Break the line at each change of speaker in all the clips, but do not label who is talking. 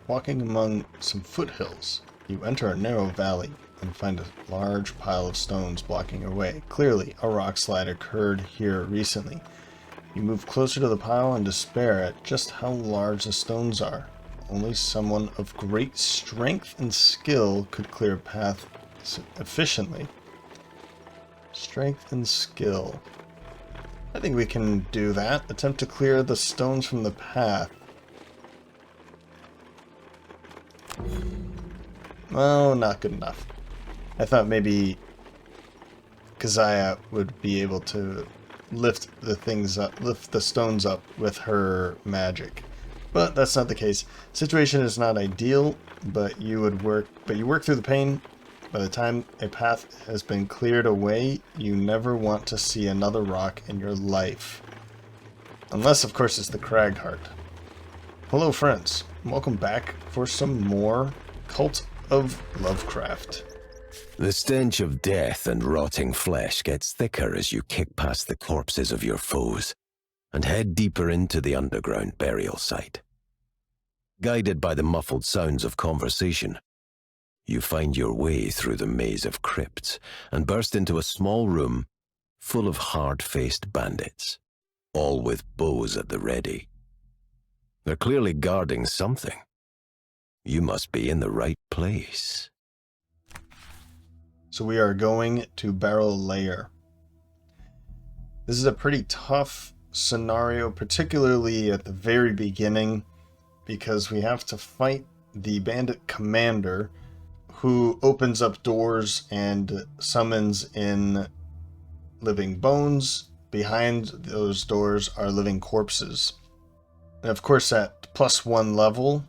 Walking among some foothills, you enter a narrow valley and find a large pile of stones blocking your way. Clearly, a rock slide occurred here recently. You move closer to the pile and despair at just how large the stones are. Only someone of great strength and skill could clear a path efficiently. Strength and skill. I think we can do that. Attempt to clear the stones from the path. Well, not good enough. I thought maybe Keziah would be able to lift the stones up with her magic. But that's not the case. Situation is not ideal, but you work through the pain. By the time a path has been cleared away, you never want to see another rock in your life. Unless, of course, it's the Cragheart. Hello, friends. Welcome back for some more Cult of Lovecraft.
The stench of death and rotting flesh gets thicker as you kick past the corpses of your foes and head deeper into the underground burial site. Guided by the muffled sounds of conversation, you find your way through the maze of crypts and burst into a small room full of hard-faced bandits, all with bows at the ready. They're clearly guarding something. You must be in the right place.
So we are going to Barrow Lair. This is a pretty tough scenario, particularly at the very beginning, because we have to fight the bandit commander who opens up doors and summons in living bones. Behind those doors are living corpses. And of course, at +1 level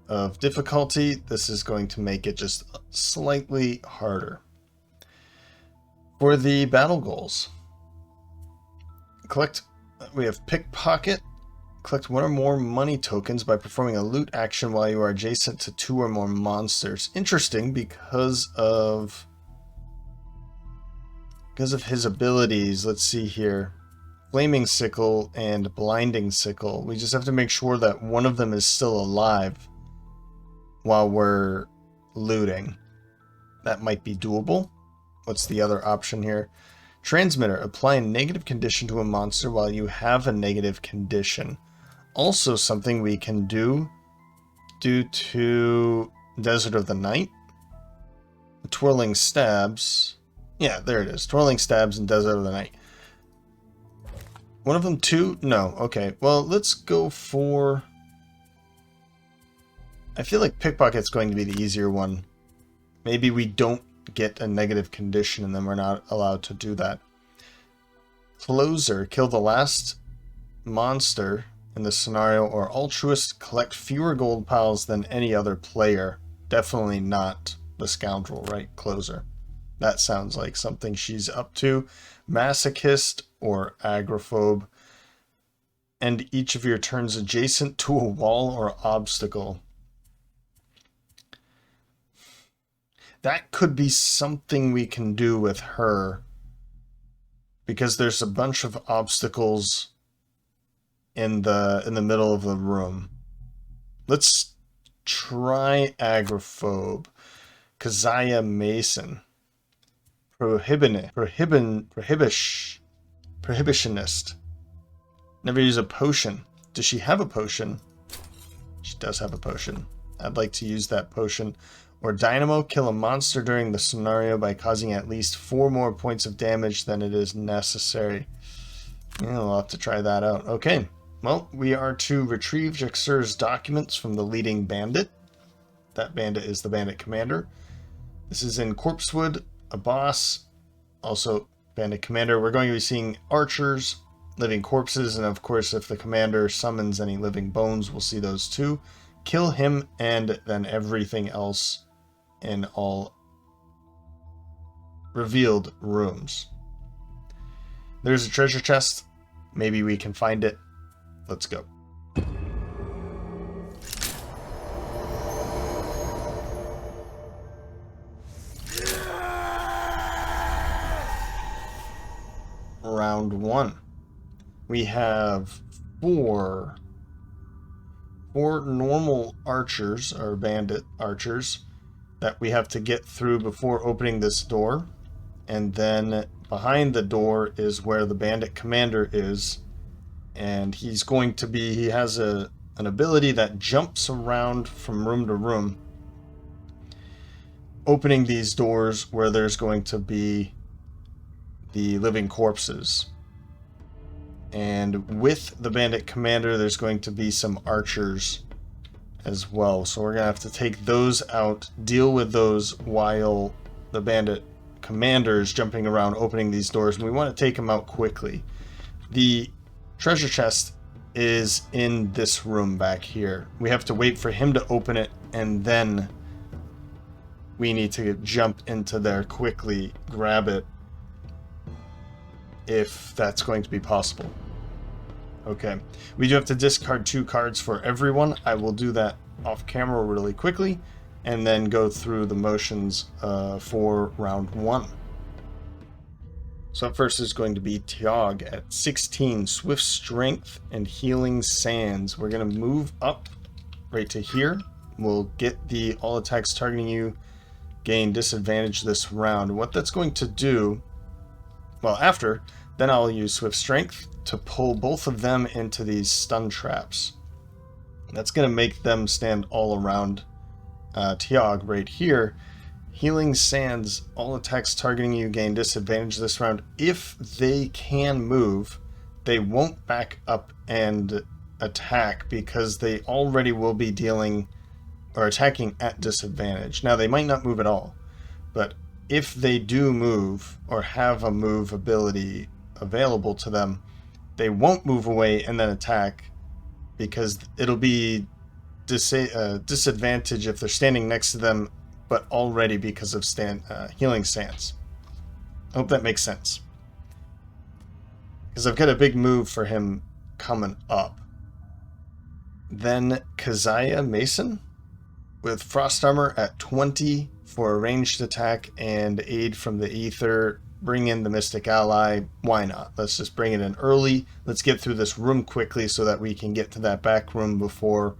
of difficulty, this is going to make it just slightly harder. For the battle goals, we have pickpocket. Collect 1 or more money tokens by performing a loot action while you are adjacent to 2 or more monsters. Interesting because of his abilities. Let's see here. Flaming Sickle and Blinding Sickle. We just have to make sure that one of them is still alive while we're looting. That might be doable. What's the other option here? Transmitter. Apply a negative condition to a monster while you have a negative condition. Also something we can do due to Desert of the Night. Twirling Stabs. Yeah, there it is. Twirling Stabs and Desert of the Night. One of them too? No. Okay. Well, let's go for... I feel like Pickpocket's going to be the easier one. Maybe we don't get a negative condition and then we're not allowed to do that. Closer. Kill the last monster in the scenario, or altruist, collect fewer gold piles than any other player. Definitely not the scoundrel, right? Closer. That sounds like something she's up to. Masochist or agoraphobe. End each of your turns adjacent to a wall or obstacle. That could be something we can do with her, because there's a bunch of obstacles in the middle of the room. Let's try agoraphobe. Keziah Mason. Prohibitionist. Never use a potion. Does she have a potion? She does have a potion. I'd like to use that potion. Or Dynamo. Kill a monster during the scenario by causing at least 4 more points of damage than it is necessary. Yeah, we'll have to try that out. Okay. Well, we are to retrieve Jaxur's documents from the leading bandit. That bandit is the bandit commander. This is in Corpsewood, a boss, also bandit commander. We're going to be seeing archers, living corpses, and of course if the commander summons any living bones, we'll see those too. Kill him and then everything else in all revealed rooms. There's a treasure chest. Maybe we can find it. Let's go. Round 1. We have 4 4 normal archers, or bandit archers, that we have to get through before opening this door. And then behind the door is where the bandit commander is. And he's going to be, he has an ability that jumps around from room to room, opening these doors where there's going to be the living corpses. And with the bandit commander, there's going to be some archers as well. So we're going to have to take those out, deal with those while the bandit commander is jumping around opening these doors. And we want to take them out quickly. The treasure chest is in this room back here. We have to wait for him to open it, and then we need to jump into there quickly, grab it, if that's going to be possible. Okay, we do have to discard 2 cards for everyone. I will do that off camera really quickly, and then go through the motions for round 1. So up first is going to be Tiag at 16, Swift Strength and Healing Sands. We're going to move up right to here. We'll get the all attacks targeting you gain disadvantage this round. What that's going to do, well, then I'll use Swift Strength to pull both of them into these stun traps. That's going to make them stand all around Tiag right here. Healing Sands, all attacks targeting you gain disadvantage this round. If they can move, they won't back up and attack because they already will be dealing or attacking at disadvantage. Now, they might not move at all, but if they do move or have a move ability available to them, they won't move away and then attack because it'll be disadvantage if they're standing next to them, but already because of Healing Sands. I hope that makes sense. Because I've got a big move for him coming up. Then Keziah Mason with Frost Armor at 20 for a ranged attack and aid from the Ether. Bring in the Mystic Ally. Why not? Let's just bring it in early. Let's get through this room quickly so that we can get to that back room before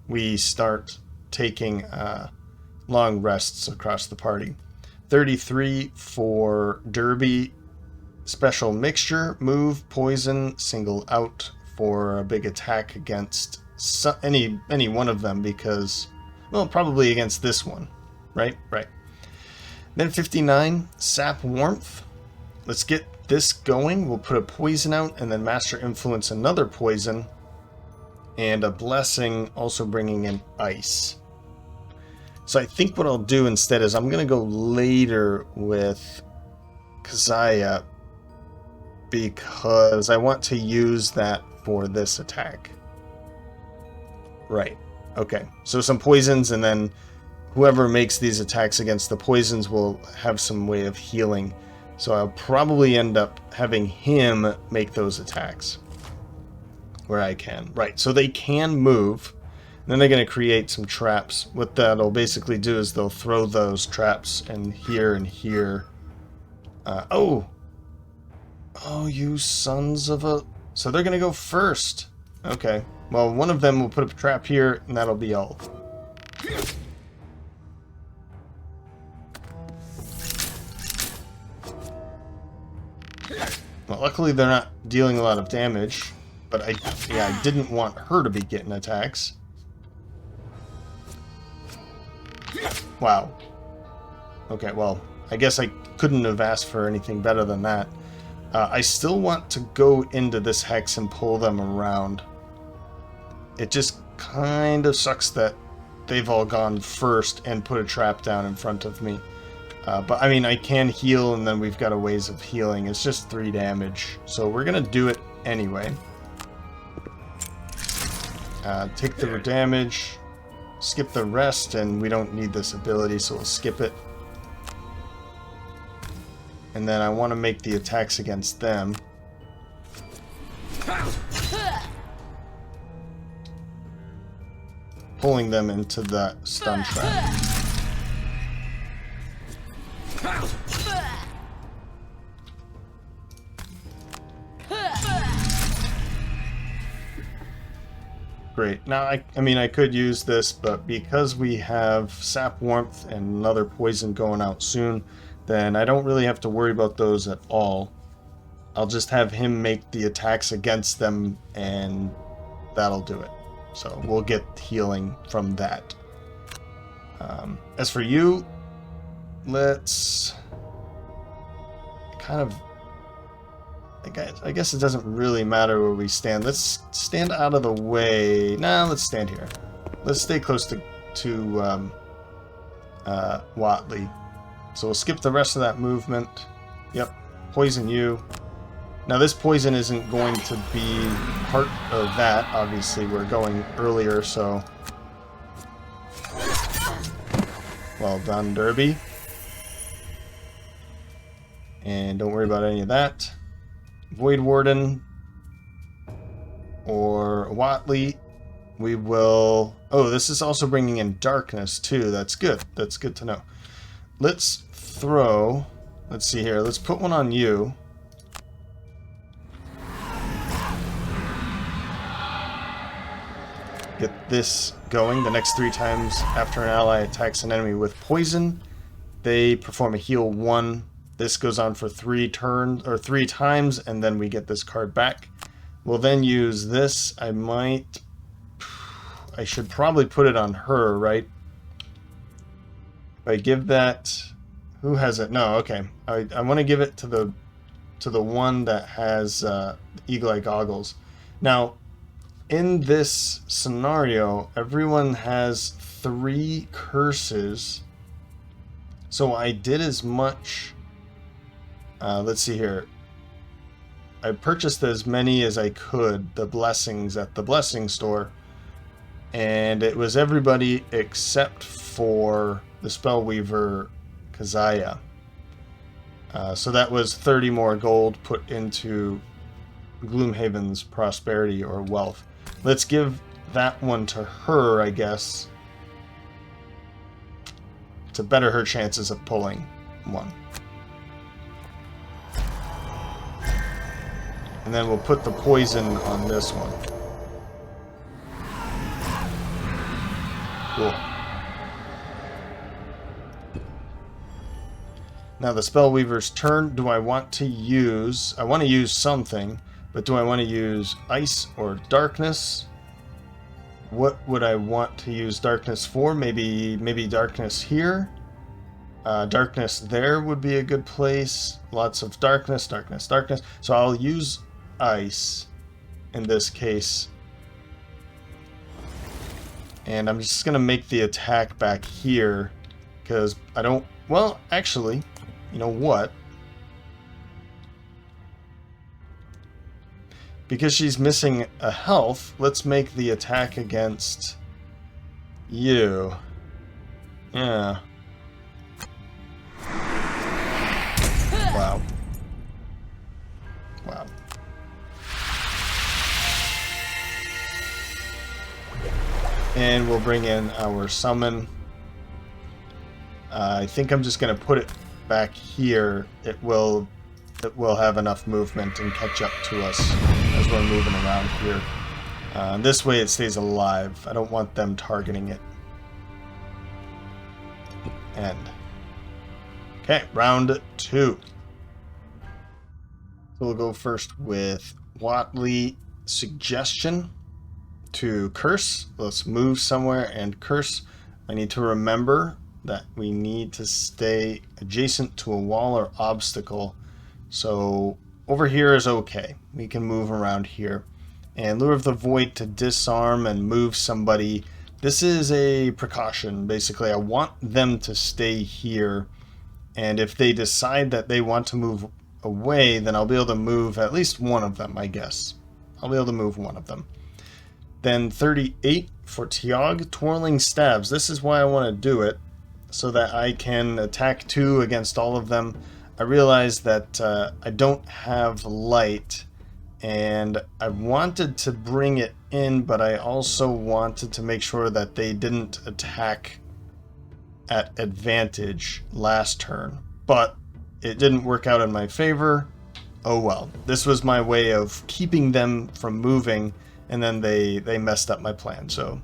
we start taking long rests across the party. 33 for Derby. Special Mixture. Move, poison, single out for a big attack against any one of them because, well, probably against this one. Right? Right. Then 59, Sap Warmth. Let's get this going. We'll put a poison out and then Master Influence another poison. And a Blessing, also bringing in ice. So I think what I'll do instead is I'm going to go later with Keziah because I want to use that for this attack. Right. Okay. So some poisons, and then whoever makes these attacks against the poisons will have some way of healing. So I'll probably end up having him make those attacks where I can. Right. So they can move. Then they're going to create some traps. What that'll basically do is they'll throw those traps in here and here. Oh, you sons of a... So they're going to go first. Okay. Well, one of them will put a trap here, and that'll be all. Well, luckily they're not dealing a lot of damage, but I didn't want her to be getting attacks. Wow. Okay, well, I guess I couldn't have asked for anything better than that. I still want to go into this hex and pull them around. It just kind of sucks that they've all gone first and put a trap down in front of me. But, I mean, I can heal, and then we've got a ways of healing. It's just 3 damage. So we're going to do it anyway. Take the damage. Skip the rest, and we don't need this ability, so we'll skip it. And then I want to make the attacks against them. Pulling them into the stun trap. Great. Now, I mean, I could use this, but because we have sap warmth and another poison going out soon, then I don't really have to worry about those at all. I'll just have him make the attacks against them, and that'll do it. So we'll get healing from that. As for you, let's kind of... I guess it doesn't really matter where we stand. Let's stand out of the way. Nah, let's stand here. Let's stay close to Watley. So we'll skip the rest of that movement. Yep, poison you. Now this poison isn't going to be part of that. Obviously, we're going earlier, so... Well done, Derby. And don't worry about any of that. Void Warden or Watley, we will... Oh, this is also bringing in darkness too. That's good. That's good to know. Let's throw... Let's see here. Let's put one on you. Get this going. The next 3 times after an ally attacks an enemy with poison, they perform a heal 1. This goes on for 3 turns, or 3 times, and then we get this card back. We'll then use this. I should probably put it on her, right? If I give that... Who has it? No, okay. I want to give it to the one that has eagle-eye goggles. Now, in this scenario, everyone has 3 curses. So I did as much... let's see here. I purchased as many as I could, the blessings at the blessing store, and it was everybody except for the Spellweaver Kazaya. So that was 30 more gold put into Gloomhaven's prosperity or wealth. Let's give that one to her, I guess, to better her chances of pulling one. And then we'll put the poison on this one. Cool. Now the Spellweaver's turn. Do I want to use... I want to use something, but do I want to use ice or darkness? What would I want to use darkness for? Maybe darkness here? Darkness there would be a good place. Lots of darkness, darkness, darkness. So I'll use ice in this case. And I'm just going to make the attack back here because I don't... Well, actually, you know what? Because she's missing a health, let's make the attack against you. Yeah. Wow. Wow. And we'll bring in our summon. I think I'm just going to put it back here. It will have enough movement and catch up to us as we're moving around here. This way it stays alive. I don't want them targeting it. End. Okay, round 2. So we'll go first with Watley Suggestion to curse. Let's move somewhere and curse. I need to remember that we need to stay adjacent to a wall or obstacle. So over here is okay. We can move around here. And Lure of the Void to disarm and move somebody. This is a precaution. Basically, I want them to stay here. And if they decide that they want to move away, then I'll be able to move at least one of them, I guess. I'll be able to move one of them. Then 38 for Tiog, Twirling Stabs. This is why I want to do it, so that I can attack 2 against all of them. I realized that I don't have light, and I wanted to bring it in, but I also wanted to make sure that they didn't attack at advantage last turn. But it didn't work out in my favor. Oh well. This was my way of keeping them from moving and then they messed up my plan. So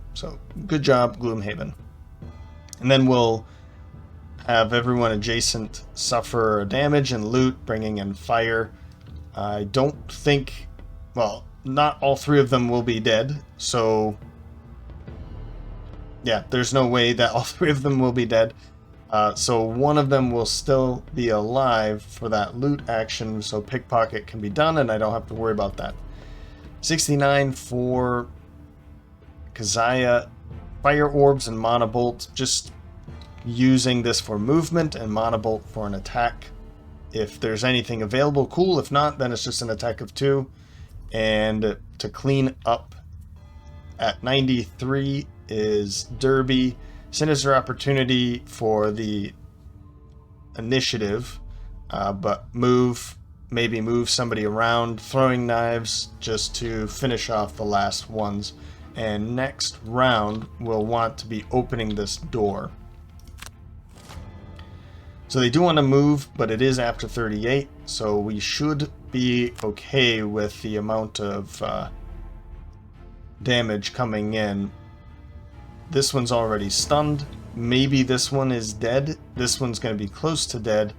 good job, Gloomhaven. And then we'll have everyone adjacent suffer damage and loot, bringing in fire. I don't think, well, not all three of them will be dead, so yeah, there's no way that all three of them will be dead. So one of them will still be alive for that loot action, so pickpocket can be done, and I don't have to worry about that. 69 for Kazaya, fire orbs and mana bolt, just using this for movement and mana bolt for an attack. If there's anything available, cool. If not, then it's just an attack of 2. And to clean up at 93 is Derby. Sinister opportunity for the initiative, but maybe move somebody around, throwing knives just to finish off the last ones. And next round, we'll want to be opening this door. So they do want to move, but it is after 38, so we should be okay with the amount of damage coming in. This one's already stunned. Maybe this one is dead. This one's going to be close to dead,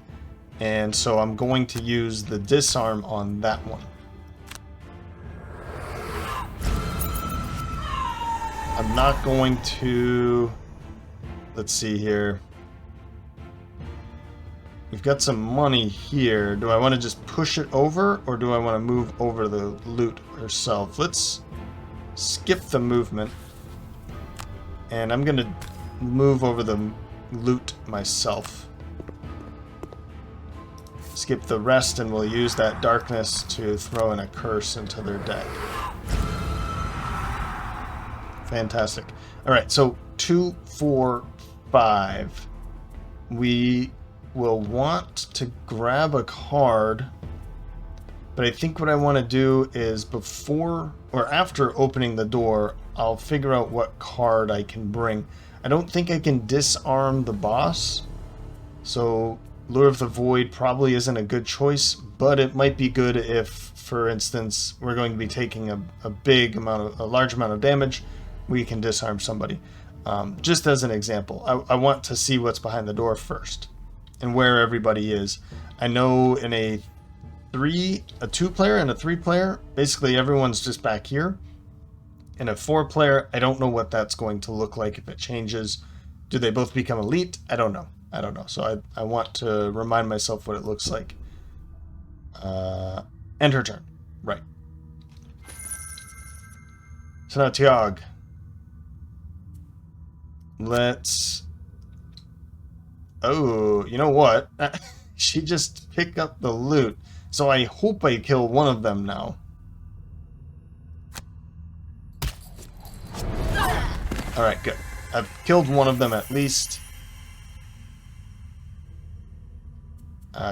and so I'm going to use the disarm on that one. I'm not going to... Let's see here. We've got some money here. Do I want to just push it over, or do I want to move over the loot herself? Let's skip the movement. And I'm going to move over the loot myself. Skip the rest, and we'll use that darkness to throw in a curse into their deck. Fantastic. Alright, so 2, 4, 5. We will want to grab a card, but I think what I want to do is before or after opening the door, I'll figure out what card I can bring. I don't think I can disarm the boss, so Lure of the Void probably isn't a good choice, but it might be good if, for instance, we're going to be taking a large amount of damage. We can disarm somebody. Just as an example, I want to see what's behind the door first and where everybody is. I know in a 2-player and a 3-player, basically everyone's just back here. In a 4-player, I don't know what that's going to look like if it changes. Do they both become elite? I don't know. So I want to remind myself what it looks like. End her turn. Right. So now Tiag. Let's... Oh, you know what? She just picked up the loot. So I hope I kill one of them now. Alright, good. I've killed one of them at least.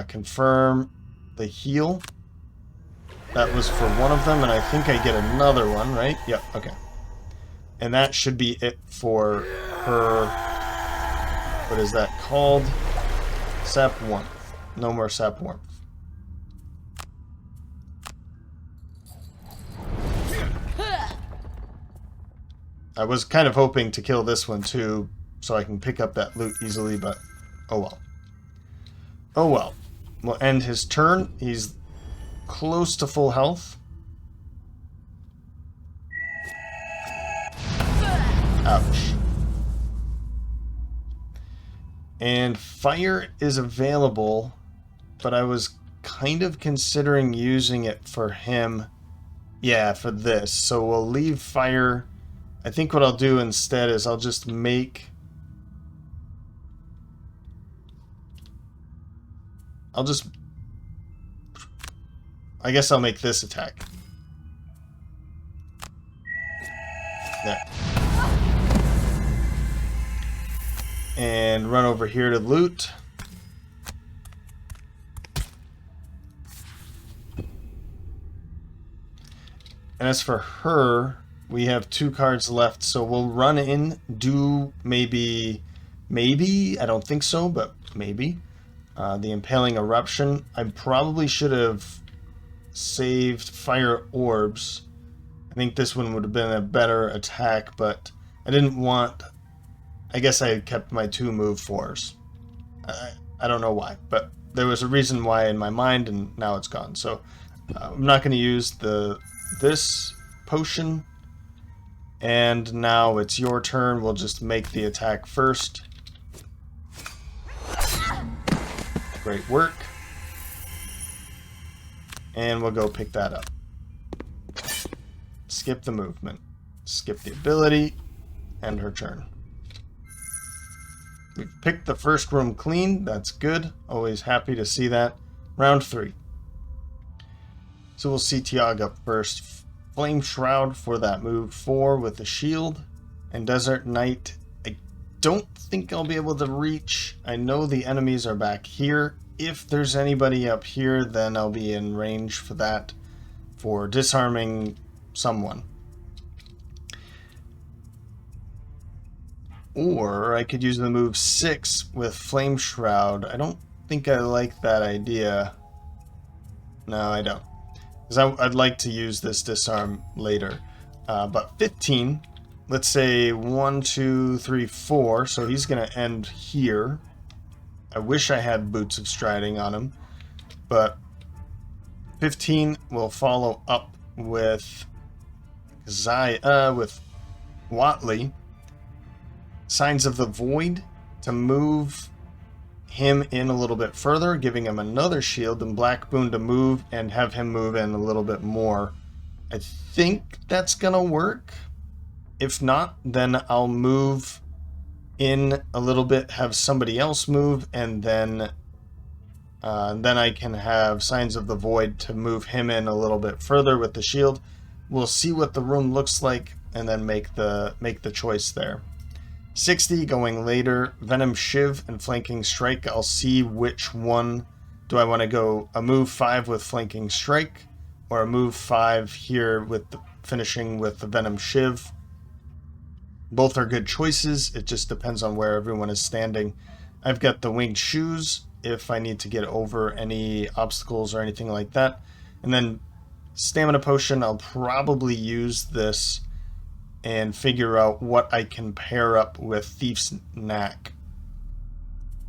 Confirm the heal. That was for one of them, and I think I get another one, right? Yep, okay. And that should be it for her... What is that called? Sap warmth. No more sap warmth. I was kind of hoping to kill this one too, so I can pick up that loot easily, but oh well. Oh well. We'll end his turn. He's close to full health. Ouch. And fire is available, but I was kind of considering using it for him. Yeah, for this. So we'll leave fire. I think what I'll do instead is I'll just make... I guess I'll make this attack. There. And run over here to loot. And as for her, we have 2 cards left, so we'll run in, do maybe, I don't think so, but maybe, the Impaling Eruption. I probably should have saved Fire Orbs I think this one would have been a better attack, but I didn't want... I guess I kept my 2 move 4s. I don't know why, but there was a reason why in my mind, and now it's gone. So I'm not going to use this potion. And now it's your turn. We'll just make the attack first. Great work. And we'll go pick that up. Skip the movement. Skip the ability. End her turn. We picked the first room clean. That's good. Always happy to see that. Round 3. So we'll see Tiag up first. Flame Shroud for that move 4 with the shield. And Desert Knight, I don't think I'll be able to reach. I know the enemies are back here. If there's anybody up here, then I'll be in range for that, for disarming someone. Or I could use the move 6 with Flame Shroud. I don't think I like that idea. No, I don't. Because I'd like to use this disarm later. But 15, let's say 1, 2, 3, 4. So he's going to end here. I wish I had Boots of Striding on him. But 15 will follow up with Watley. Signs of the Void to move him in a little bit further, giving him another shield, and Black Boon to move and have him move in a little bit more. I think that's gonna work. If not, then I'll move in a little bit, have somebody else move, and then I can have Signs of the Void to move him in a little bit further with the shield. We'll see what the room looks like and then make the choice there. 60 going later, Venom Shiv and Flanking Strike. I'll see which one. Do I want to go a move 5 with Flanking Strike or a move 5 here with finishing with the Venom Shiv? Both are good choices. It just depends on where everyone is standing. I've got the Winged Shoes if I need to get over any obstacles or anything like that. And then Stamina Potion, I'll probably use this and figure out what I can pair up with Thief's Knack.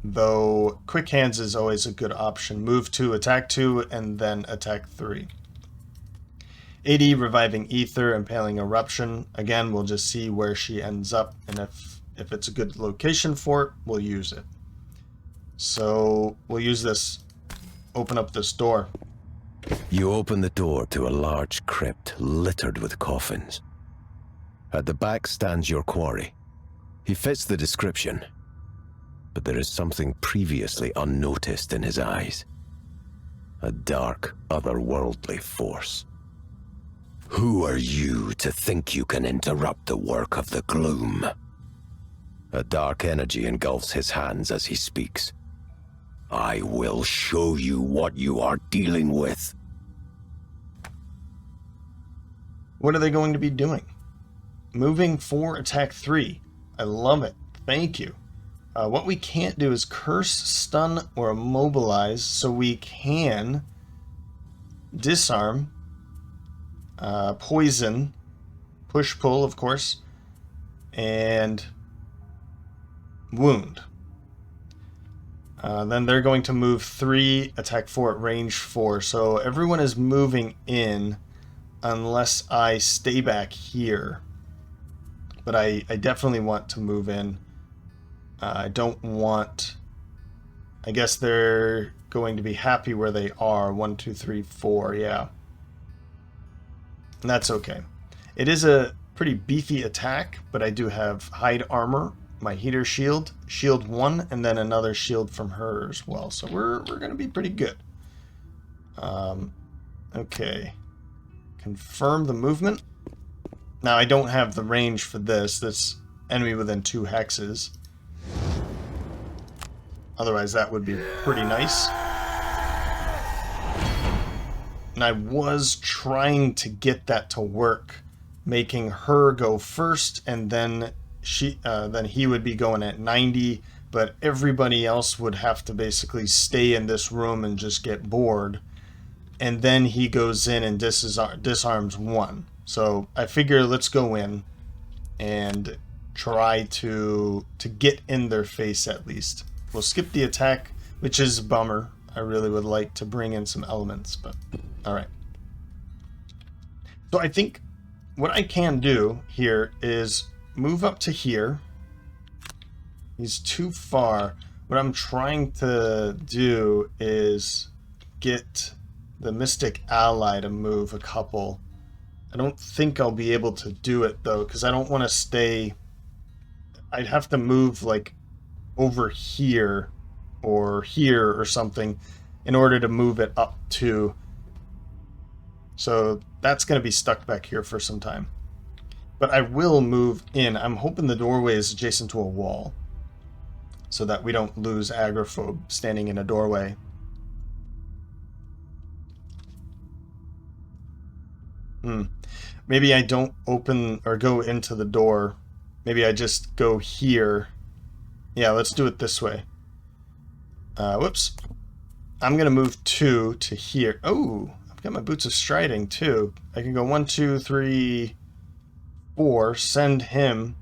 Though Quick Hands is always a good option. Move 2, attack 2, and then attack 3. 80, Reviving Ether, Impaling Eruption. Again, we'll just see where she ends up, and if it's a good location for it, we'll use it. So we'll use this, open up this door.
You open the door to a large crypt littered with coffins. At the back stands your quarry. He fits the description, but there is something previously unnoticed in his eyes. A dark, otherworldly force. Who are you to think you can interrupt the work of the gloom? A dark energy engulfs his hands as he speaks. I will show you what you are dealing with.
What are they going to be doing? Moving 4, attack 3. I love it. Thank you. What we can't do is curse, stun, or immobilize, so we can disarm, poison, push-pull, of course, and wound. Then they're going to move 3, attack 4 at range 4. So everyone is moving in unless I stay back here. But I definitely want to move in. I don't want... I guess they're going to be happy where they are. 1, 2, 3, 4, yeah. And that's okay. It is a pretty beefy attack, but I do have hide armor, my heater shield, shield 1, and then another shield from her as well. So we're going to be pretty good. Okay. Confirm the movement. Now, I don't have the range for this. This enemy within 2 hexes. Otherwise, that would be pretty nice. And I was trying to get that to work, making her go first, and then he would be going at 90, but everybody else would have to basically stay in this room and just get bored. And then he goes in and disarms 1. So I figure let's go in and try to get in their face at least. We'll skip the attack, which is a bummer. I really would like to bring in some elements, but alright. So I think what I can do here is move up to here. He's too far. What I'm trying to do is get the Mystic Ally to move a couple. I don't think I'll be able to do it though, because I don't want to stay... I'd have to move like over here or something in order to move it up to... So that's going to be stuck back here for some time. But I will move in. I'm hoping the doorway is adjacent to a wall, so that we don't lose agoraphobe standing in a doorway. Maybe I don't open or go into the door. Maybe I just go here. Yeah, let's do it this way. Whoops. I'm going to move 2 to here. Oh, I've got my Boots of Striding too. I can go 1, 2, 3, 4, send him,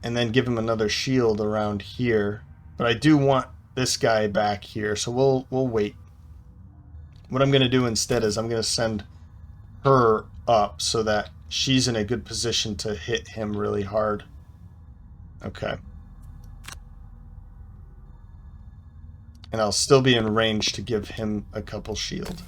and then give him another shield around here. But I do want this guy back here, so we'll wait. What I'm going to do instead is I'm going to send her up so that she's in a good position to hit him really hard. Okay. And I'll still be in range to give him a couple shield.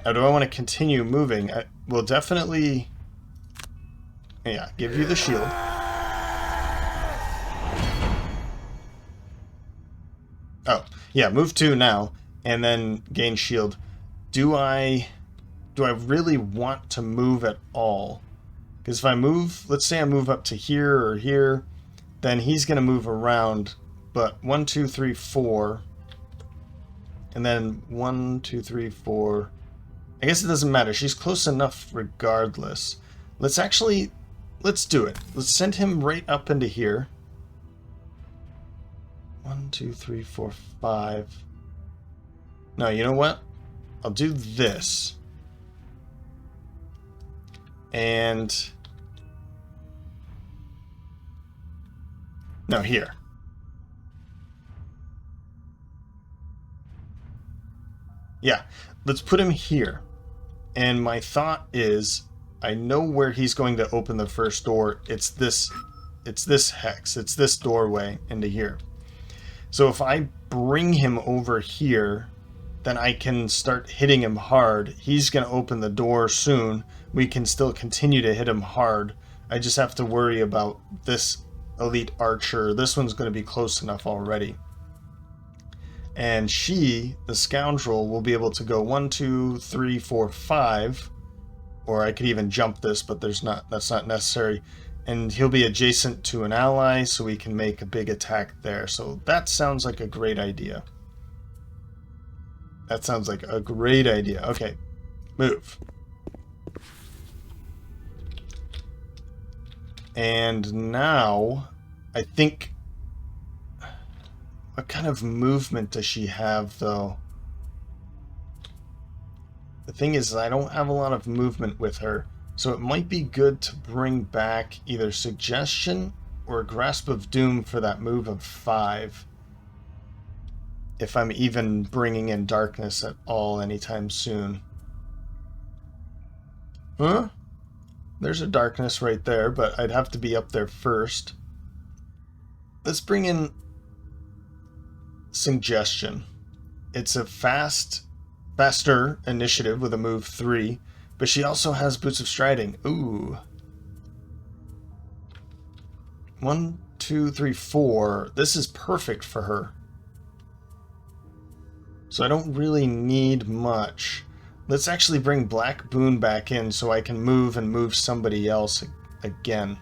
Now, do I want to continue moving? I will definitely... Yeah, give you the shield. Oh, yeah, move 2 now, and then gain shield. Do I really want to move at all? Because if I move, let's say I move up to here or here, then he's going to move around, but 1, 2, 3, 4, and then 1, 2, 3, 4... I guess it doesn't matter. She's close enough regardless. Let's do it. Let's send him right up into here. 1, 2, 3, 4, 5. No, you know what? I'll do this. And... No, here. Yeah, let's put him here. And my thought is, I know where he's going to open the first door. It's this hex. It's this doorway into here. So if I bring him over here, then I can start hitting him hard. He's going to open the door soon. We can still continue to hit him hard. I just have to worry about this elite archer. This one's going to be close enough already. And she, the scoundrel, will be able to go 1, 2, 3, 4, 5. Or I could even jump this, but that's not necessary. And he'll be adjacent to an ally, so we can make a big attack there. So that sounds like a great idea. That sounds like a great idea. Okay, move. And now, I think... What kind of movement does she have, though? The thing is, I don't have a lot of movement with her, so it might be good to bring back either Suggestion or Grasp of Doom for that move of 5. If I'm even bringing in Darkness at all anytime soon. Huh? There's a Darkness right there, but I'd have to be up there first. Let's bring in Suggestion. It's a faster initiative with a move 3, but she also has Boots of Striding. Ooh. 1, 2, 3, 4. This is perfect for her. So I don't really need much. Let's actually bring Black Boon back in so I can move and move somebody else again.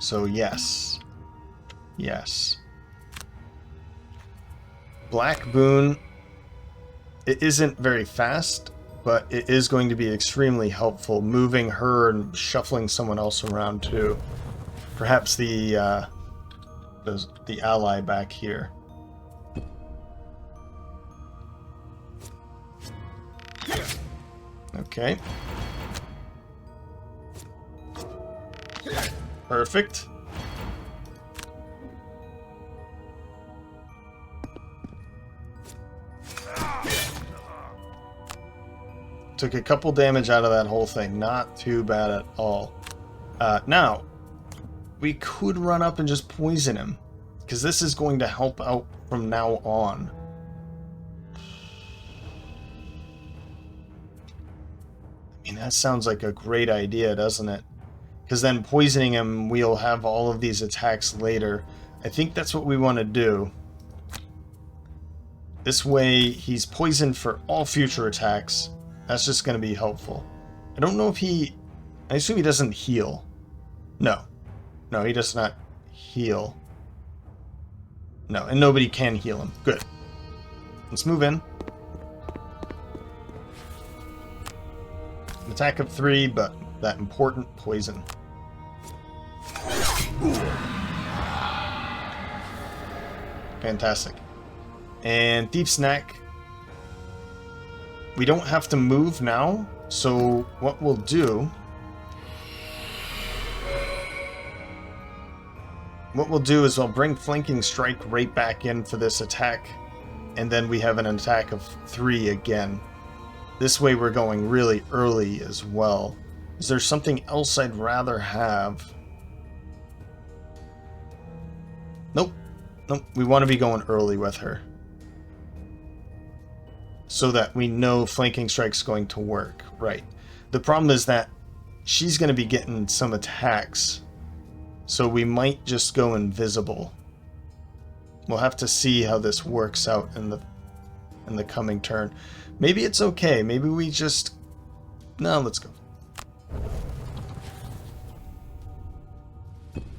So yes. Yes. Black Boon, it isn't very fast, but it is going to be extremely helpful moving her and shuffling someone else around too. Perhaps the ally back here. Okay. Perfect. Took a couple damage out of that whole thing. Not too bad at all. Now, we could run up and just poison him, because this is going to help out from now on. I mean, that sounds like a great idea, doesn't it? Because then poisoning him, we'll have all of these attacks later. I think that's what we want to do. This way, he's poisoned for all future attacks. That's just going to be helpful. I don't know if he... I assume he doesn't heal. No. No, he does not heal. No, and nobody can heal him. Good. Let's move in. An attack of 3, but that important poison. Fantastic. And Thief's Neck. We don't have to move now, so what we'll do... What we'll do is I'll bring Flanking Strike right back in for this attack, and then we have an attack of 3 again. This way we're going really early as well. Is there something else I'd rather have? Nope. Nope. We want to be going early with her, so that we know Flanking Strike's going to work. Right. The problem is that she's going to be getting some attacks, so we might just go invisible. We'll have to see how this works out in the coming turn. Maybe it's okay. Maybe we just... No, let's go.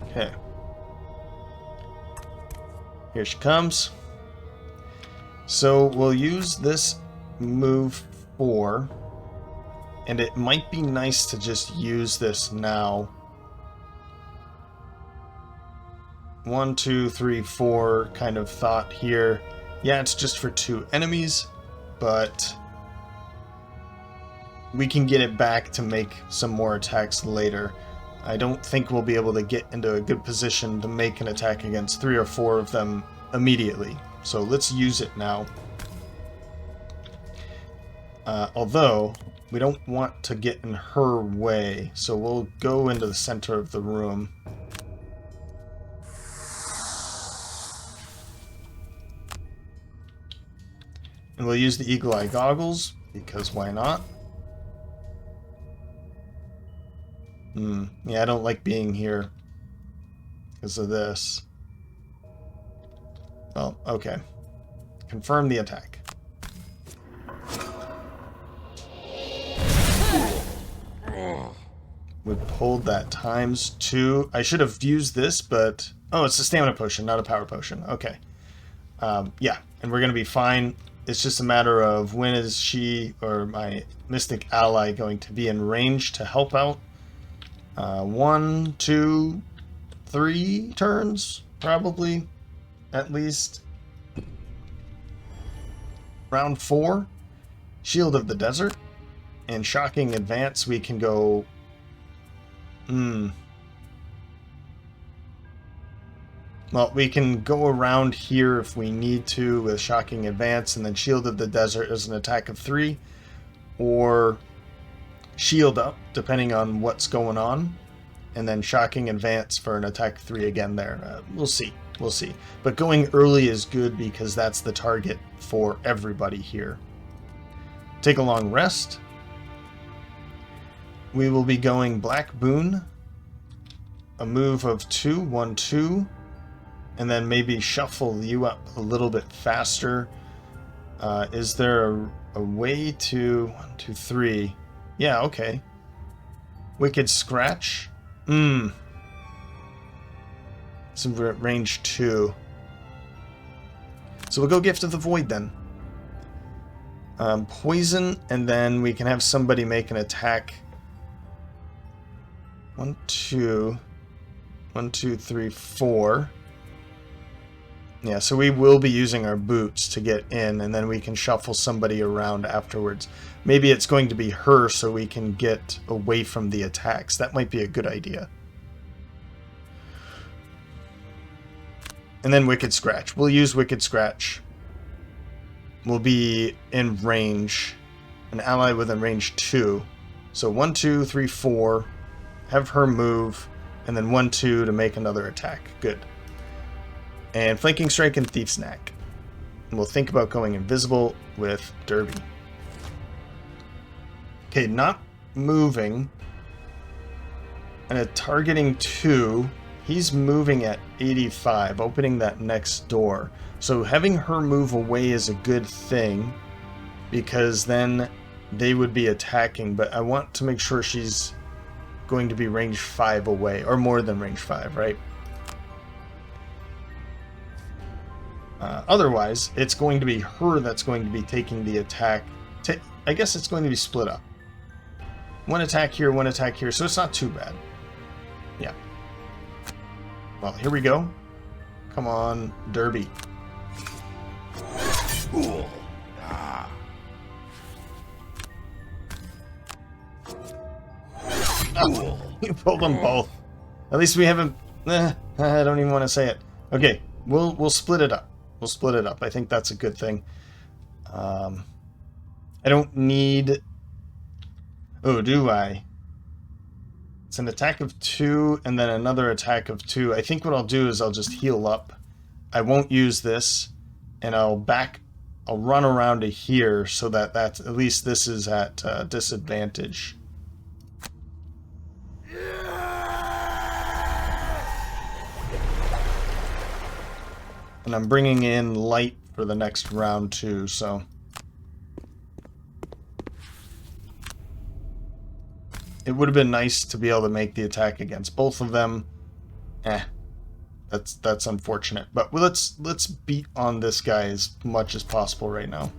Okay. Here she comes. So we'll use this move 4, and it might be nice to just use this now. 1, 2, 3, 4 kind of thought here. Yeah, it's just for 2 enemies, but we can get it back to make some more attacks later. I don't think we'll be able to get into a good position to make an attack against 3 or 4 of them immediately. So let's use it now. Although, we don't want to get in her way, so we'll go into the center of the room. And we'll use the Eagle Eye Goggles, because why not? Yeah, I don't like being here because of this. Well, okay. Confirm the attack. We pulled that ×2. I should have used this, but... Oh, it's a stamina potion, not a power potion. Okay. Yeah, and we're going to be fine. It's just a matter of when is she or my mystic ally going to be in range to help out. 1, 2, 3 turns, probably, at least. Round 4, Shield of the Desert, and Shocking Advance. We can go... Well, we can go around here if we need to with Shocking Advance, and then Shield of the Desert is an attack of 3, or Shield Up, depending on what's going on, and then Shocking Advance for an attack 3 again there. We'll see. We'll see. But going early is good because that's the target for everybody here. Take a long rest. We will be going Black Boon, a move of 2, 1, 2, and then maybe shuffle you up a little bit faster. Is there a way to... 1, 2, 3. Yeah, okay. Wicked Scratch. It's range 2. So we'll go Gift of the Void then. Poison, and then we can have somebody make an attack. 1, 2, 1, 2, 3, 4. Yeah, so we will be using our boots to get in, and then we can shuffle somebody around afterwards. Maybe it's going to be her so we can get away from the attacks. That might be a good idea. And then Wicked Scratch. We'll use Wicked Scratch. We'll be in range. An ally within range 2. So 1, 2, 3, 4. Have her move. And then 1, 2 to make another attack. Good. And Flanking Strike and Thief Snack. And we'll think about going invisible with Derby. Okay, not moving. And a targeting 2. He's moving at 85, opening that next door. So having her move away is a good thing, because then they would be attacking, but I want to make sure she's going to be range 5 away, or more than range 5, right? Otherwise, it's going to be her that's going to be taking the attack. I guess it's going to be split up. 1 attack here, so it's not too bad. Yeah. Well, here we go. Come on, Derby. Oh, you pulled them both. At least we haven't... I don't even want to say it. Okay, we'll split it up. We'll split it up. I think that's a good thing. I don't need... Oh, do I? It's an attack of 2 and then another attack of 2. I think what I'll do is I'll just heal up. I won't use this, and I'll run around to here so that at least this is at disadvantage. And I'm bringing in light for the next round too, so... It would have been nice to be able to make the attack against both of them. That's unfortunate. But let's beat on this guy as much as possible right now.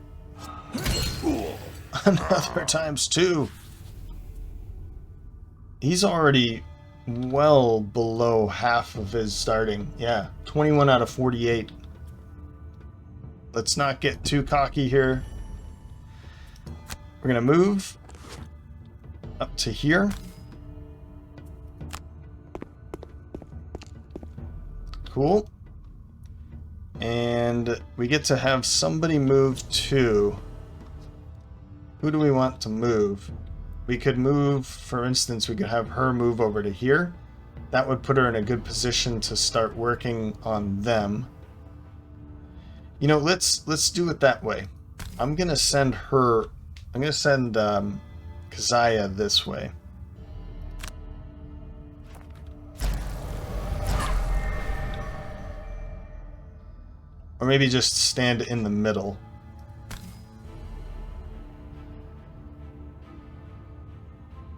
Another times 2. He's already well below half of his starting. Yeah, 21 out of 48. Let's not get too cocky here. We're gonna move up to here. Cool. And we get to have somebody move too. Who do we want to move? We could move, for instance, we could have her move over to here. That would put her in a good position to start working on them. You know, let's do it that way. I'm gonna send her. I'm gonna send Keziah this way. Or maybe just stand in the middle.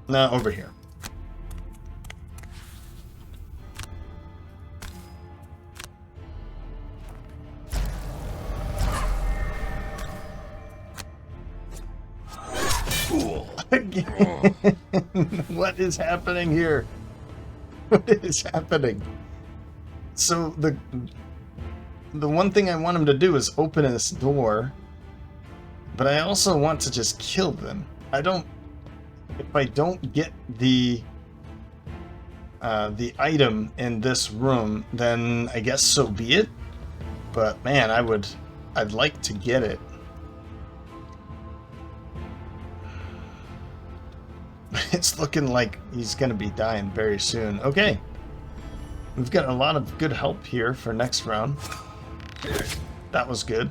No, over here. Again. What is happening here? What is happening? So the one thing I want him to do is open this door, but I also want to just kill them. If I don't get the item in this room, then I guess so be it. But man, I'd like to get it. It's looking like he's going to be dying very soon. Okay. We've got a lot of good help here for next round. That was good.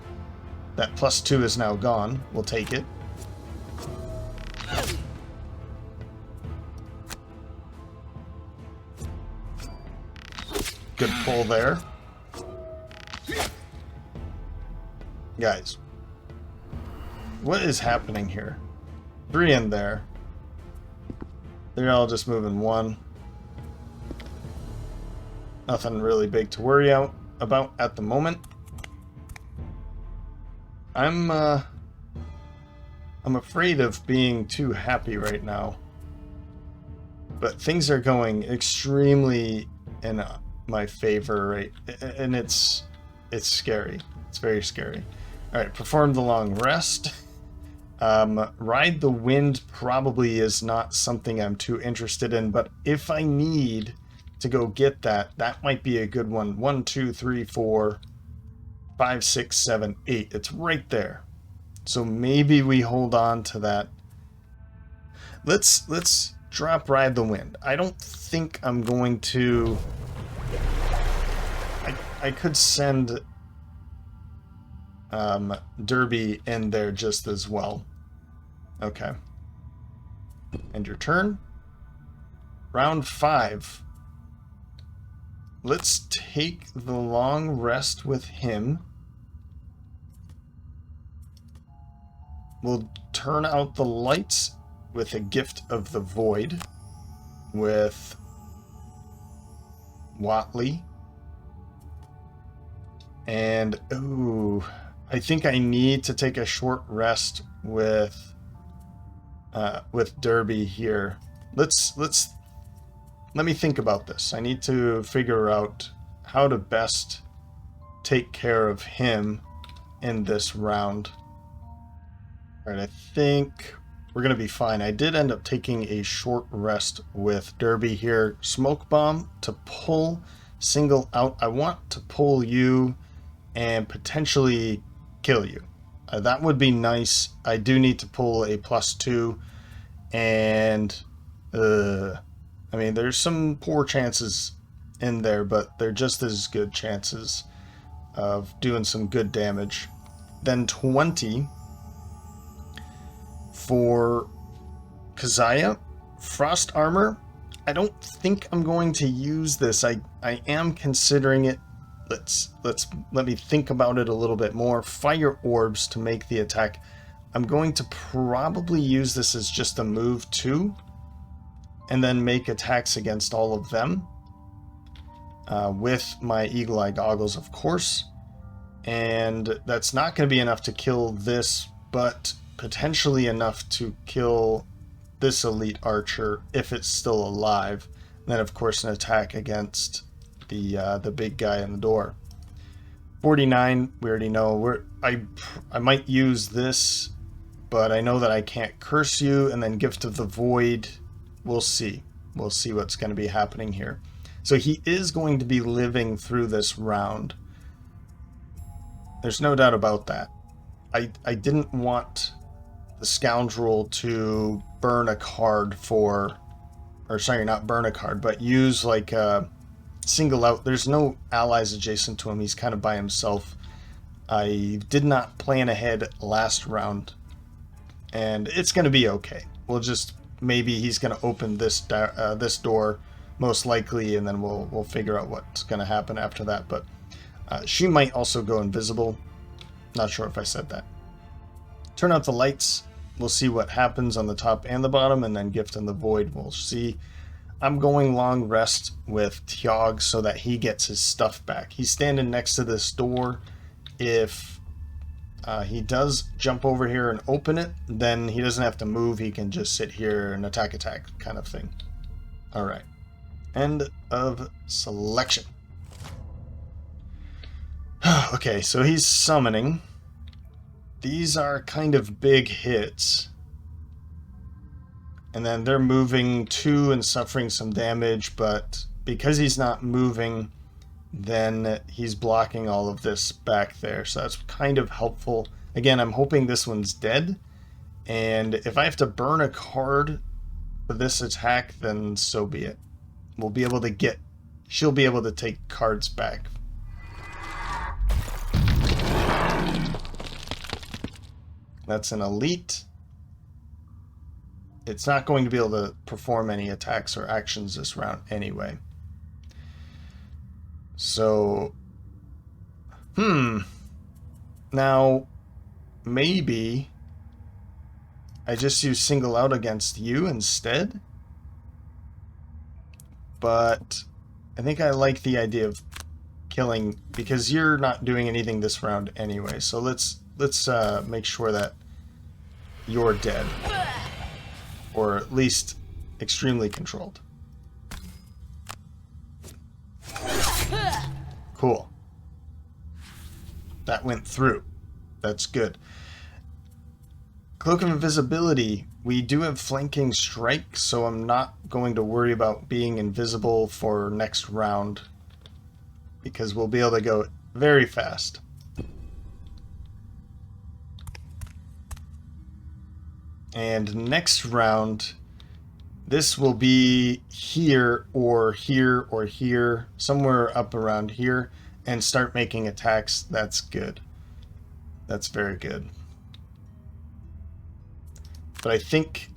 That +2 is now gone. We'll take it. Good pull there. Guys. What is happening here? 3 in there. They're all just moving 1. Nothing really big to worry about at the moment. I'm I'm afraid of being too happy right now. But things are going extremely in my favor, right? And it's scary. It's very scary. All right, perform the long rest. Ride the wind probably is not something I'm too interested in, but if I need to go get that, that might be a good one. 1, 2, 3, 4, 5, 6, 7, 8. It's right there. So maybe we hold on to that. Let's drop Ride the Wind. I don't think I'm going to... I could send Derby in there just as well. Okay. End your turn. Round 5. Let's take the long rest with him. We'll turn out the lights with a Gift of the Void with Watley. And, ooh, I think I need to take a short rest with Derby here. Let me think about this. I need to figure out how to best take care of him in this round. All right, I think we're going to be fine. I did end up taking a short rest with Derby here. Smoke Bomb to pull, single out. I want to pull you and potentially kill you. That would be nice. I do need to pull a +2. And, I mean, there's some poor chances in there, but they're just as good chances of doing some good damage. Then 20... for Keziah, Frost Armor. I don't think I'm going to use this. I am considering it. Let me think about it a little bit more. Fire Orbs to make the attack. I'm going to probably use this as just a move too, and then make attacks against all of them with my Eagle Eye Goggles, of course. And that's not going to be enough to kill this, but potentially enough to kill this elite archer if it's still alive. And then, of course, an attack against the big guy in the door. 49, we already know. I might use this, but I know that I can't curse you. And then Gift of the Void, we'll see. We'll see what's going to be happening here. So he is going to be living through this round. There's no doubt about that. I didn't want the scoundrel to burn a card for, or sorry, not burn a card, but use like a single out. There's no allies adjacent to him. He's kind of by himself. I did not plan ahead last round, and it's going to be okay. We'll just, maybe he's going to open this door, most likely, and then we'll figure out what's going to happen after that. But she might also go invisible. Not sure if I said that. Turn out the lights. We'll see what happens on the top and the bottom, and then Gift in the Void. We'll see. I'm going long rest with Tiag so that he gets his stuff back. He's standing next to this door. If he does jump over here and open it, then he doesn't have to move. He can just sit here and attack kind of thing. All right. End of selection. Okay, so he's summoning. These are kind of big hits. And then they're moving too and suffering some damage, but because he's not moving, then he's blocking all of this back there. So that's kind of helpful. Again, I'm hoping this one's dead. And if I have to burn a card for this attack, then so be it. We'll be able to get... She'll be able to take cards back. That's an elite. It's not going to be able to perform any attacks or actions this round anyway. So, now, maybe I just use single out against you instead. But I think I like the idea of killing, because you're not doing anything this round anyway. So let's make sure that you're dead. Or at least extremely controlled. Cool. That went through. That's good. Cloak of Invisibility. We do have flanking strike, so I'm not going to worry about being invisible for next round, because we'll be able to go very fast. And next round, this will be here or here or here, somewhere up around here, and start making attacks. That's good. That's very good. But I think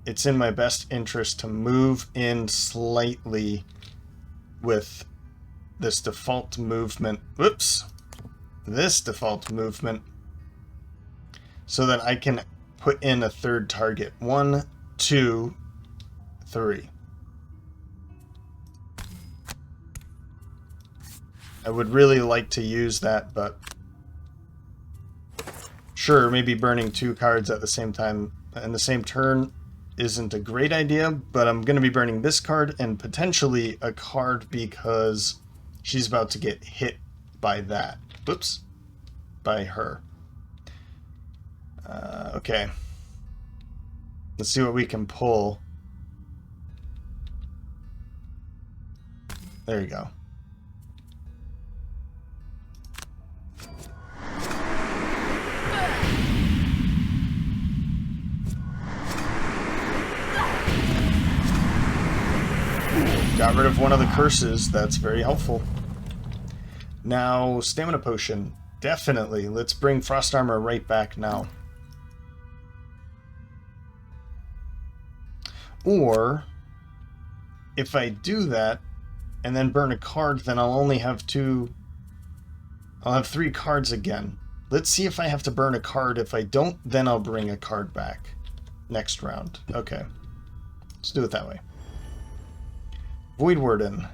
it's in my best interest to move in slightly with this default movement. Whoops. This default movement, so that I can put in a third target. 1, 2, 3. I would really like to use that, but sure, maybe burning 2 cards at the same time in the same turn isn't a great idea, but I'm going to be burning this card and potentially a card because she's about to get hit by that. Whoops. By her. Okay. Let's see what we can pull. There you go. Got rid of one of the curses. That's very helpful. Now, stamina potion. Definitely. Let's bring frost armor right back now. Or, if I do that and then burn a card, then I'll only have 2... I'll have 3 cards again. Let's see if I have to burn a card. If I don't, then I'll bring a card back next round. Okay. Let's do it that way. Void Warden.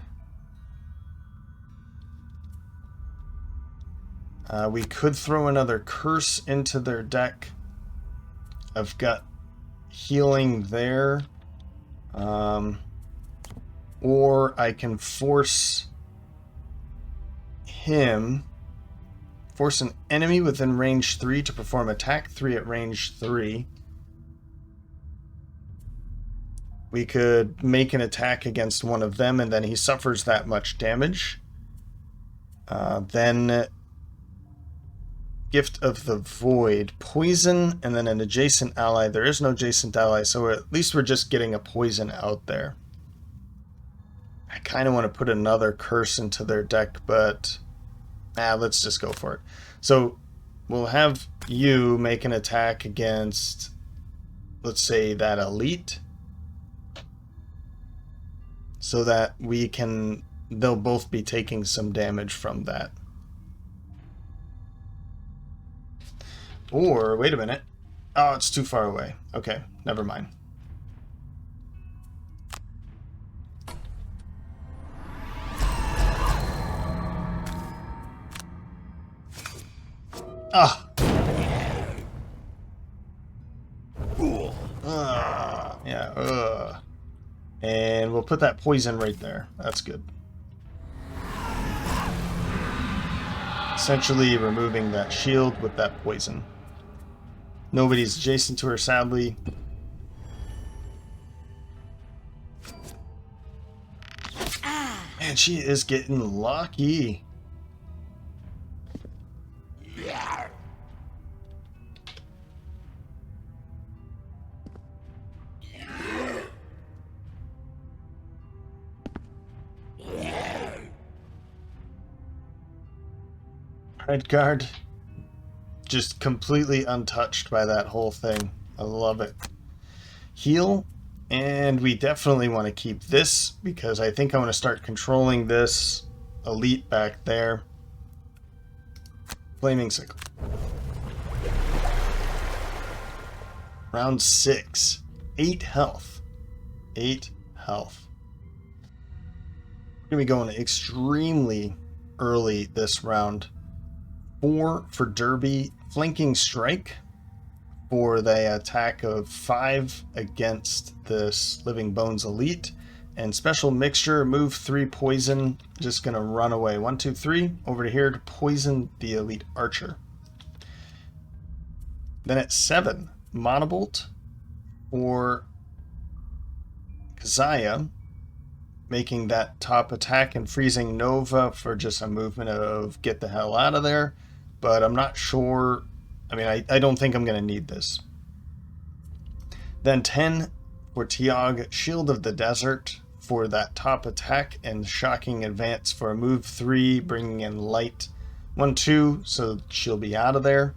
We could throw another curse into their deck. I've got healing there. Or I can force him, force an enemy within range 3 to perform attack 3 at range 3. We could make an attack against one of them, and then he suffers that much damage. Then Gift of the Void, poison, and then an adjacent ally. There is no adjacent ally, so at least we're just getting a poison out there. I kind of want to put another curse into their deck, but let's just go for it. So we'll have you make an attack against, let's say, that elite, so that we can, they'll both be taking some damage from that. Or, wait a minute. Oh, it's too far away. Okay, never mind. Ah! Yeah, And we'll put that poison right there. That's good. Essentially removing that shield with that poison. Nobody's adjacent to her, sadly. Man, she is getting lucky. Red guard. Just completely untouched by that whole thing. I love it. Heal. And we definitely want to keep this, because I think I want to start controlling this elite back there. Flaming Sickle. Round 6. 8 health. 8 health. We're going to be going extremely early this round. 4 for Derby. Flanking Strike. for the attack of 5 against this Living Bones Elite. And special mixture, move 3 poison, just gonna run away. 1, 2, 3, over to here to poison the Elite Archer. Then at 7, Monobolt for Keziah, making that top attack and freezing Nova for just a movement of get the hell out of there. But I'm not sure. I mean, I don't think I'm going to need this. Then 10 for Tiag, Shield of the Desert for that top attack and shocking advance for a move 3, bringing in light 1, 2, so she'll be out of there.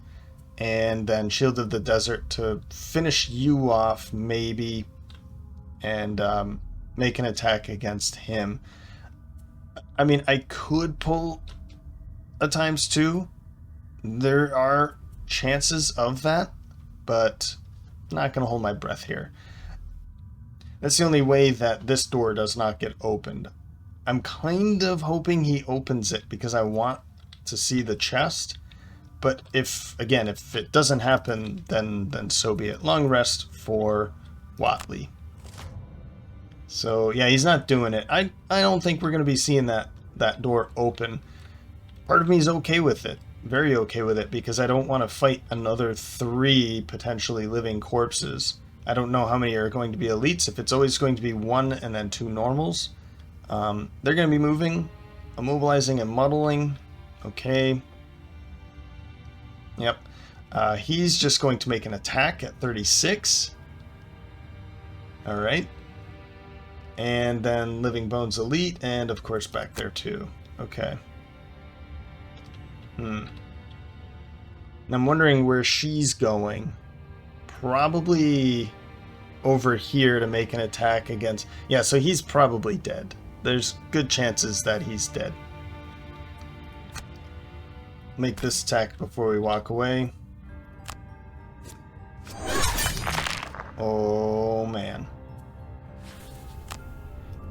And then Shield of the Desert to finish you off, maybe, and make an attack against him. I mean, I could pull a ×2. There are chances of that, but I'm not going to hold my breath here. That's the only way that this door does not get opened. I'm kind of hoping he opens it because I want to see the chest. But if it doesn't happen, then so be it. Long rest for Watley. So yeah, he's not doing it. I don't think we're going to be seeing that door open. Part of me is okay with it. Very okay with it, because I don't want to fight another 3 potentially living corpses. I don't know how many are going to be elites. If it's always going to be 1 and then 2 normals. They're going to be moving, immobilizing, and muddling. Okay. Yep. He's just going to make an attack at 36. Alright. And then Living Bones Elite, and of course back there too. Okay. And I'm wondering where she's going. Probably over here to make an attack against... Yeah, so he's probably dead. There's good chances that he's dead. Make this attack before we walk away. Oh, man.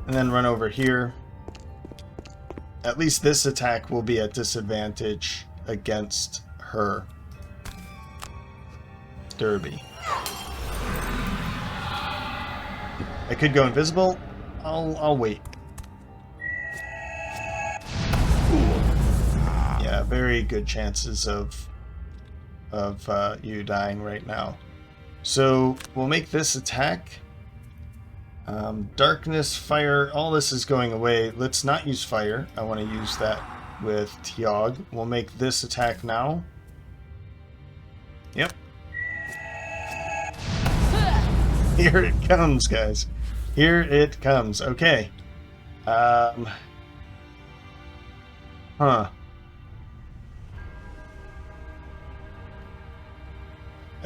And then run over here. At least this attack will be at disadvantage against her. Derby. I could go invisible. I'll wait. Yeah, very good chances of you dying right now. So we'll make this attack. Darkness, fire, all this is going away. Let's not use fire. I want to use that with Tiag. We'll make this attack now. Yep. Here it comes, guys. Here it comes. Okay. Huh. I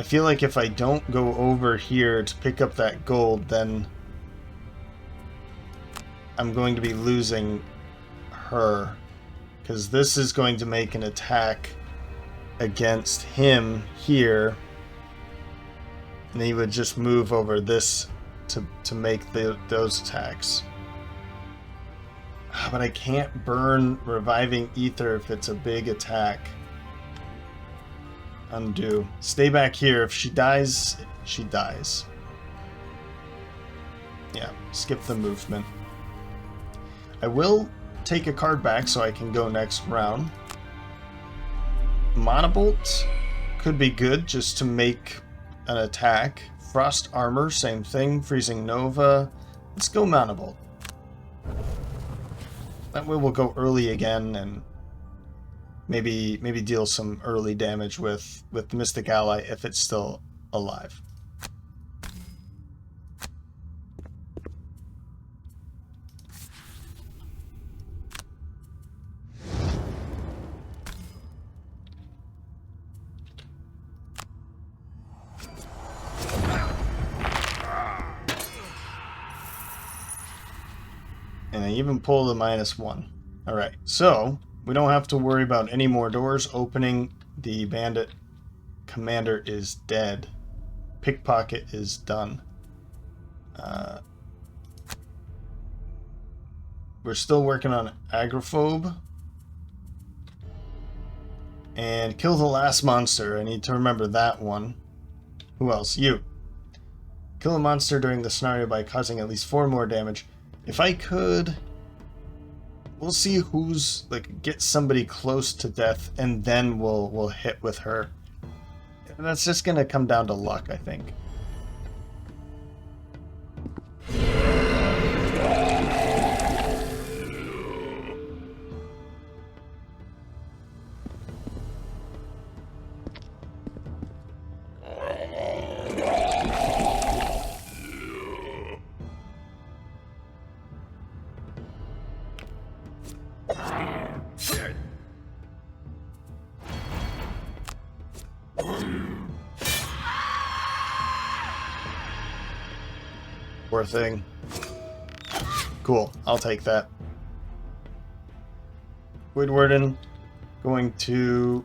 feel like if I don't go over here to pick up that gold, then I'm going to be losing her. Because this is going to make an attack against him here. And he would just move over this to make those attacks. But I can't burn Reviving Ether if it's a big attack. Undo. Stay back here. If she dies, she dies. Yeah, skip the movement. I will take a card back so I can go next round. Monobolt could be good just to make an attack. Frost Armor, same thing. Freezing Nova. Let's go Monobolt. That way we'll go early again and maybe deal some early damage with the Mystic Ally if it's still alive. And I even pulled a -1. Alright, so we don't have to worry about any more doors opening. The bandit commander is dead. Pickpocket is done. We're still working on Agoraphobe. And kill the last monster. I need to remember that one. Who else? You. Kill a monster during the scenario by causing at least 4 more damage. If I could... We'll see who's... like, get somebody close to death, and then we'll hit with her. That's just gonna come down to luck, I think. Poor thing. Cool, I'll take that. Woodwarden going to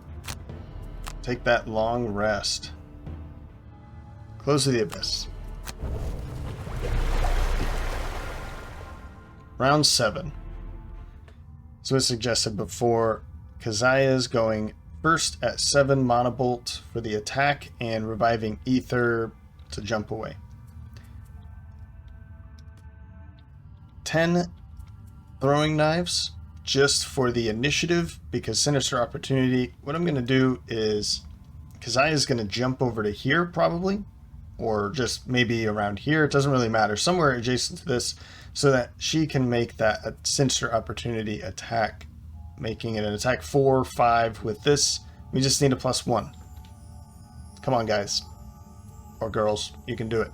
take that long rest. Close to the abyss. Round 7. So as suggested before, Kazia's going first at 7 Monobolt for the attack and reviving Ether to jump away. 10 throwing knives just for the initiative because Sinister Opportunity. What I'm going to do is Kazia's going to jump over to here probably, or just maybe around here. It doesn't really matter. Somewhere adjacent to this so that she can make that a Sinister Opportunity attack, making it an attack 4, 5 with this. We just need a +1. Come on, guys. Or girls. You can do it.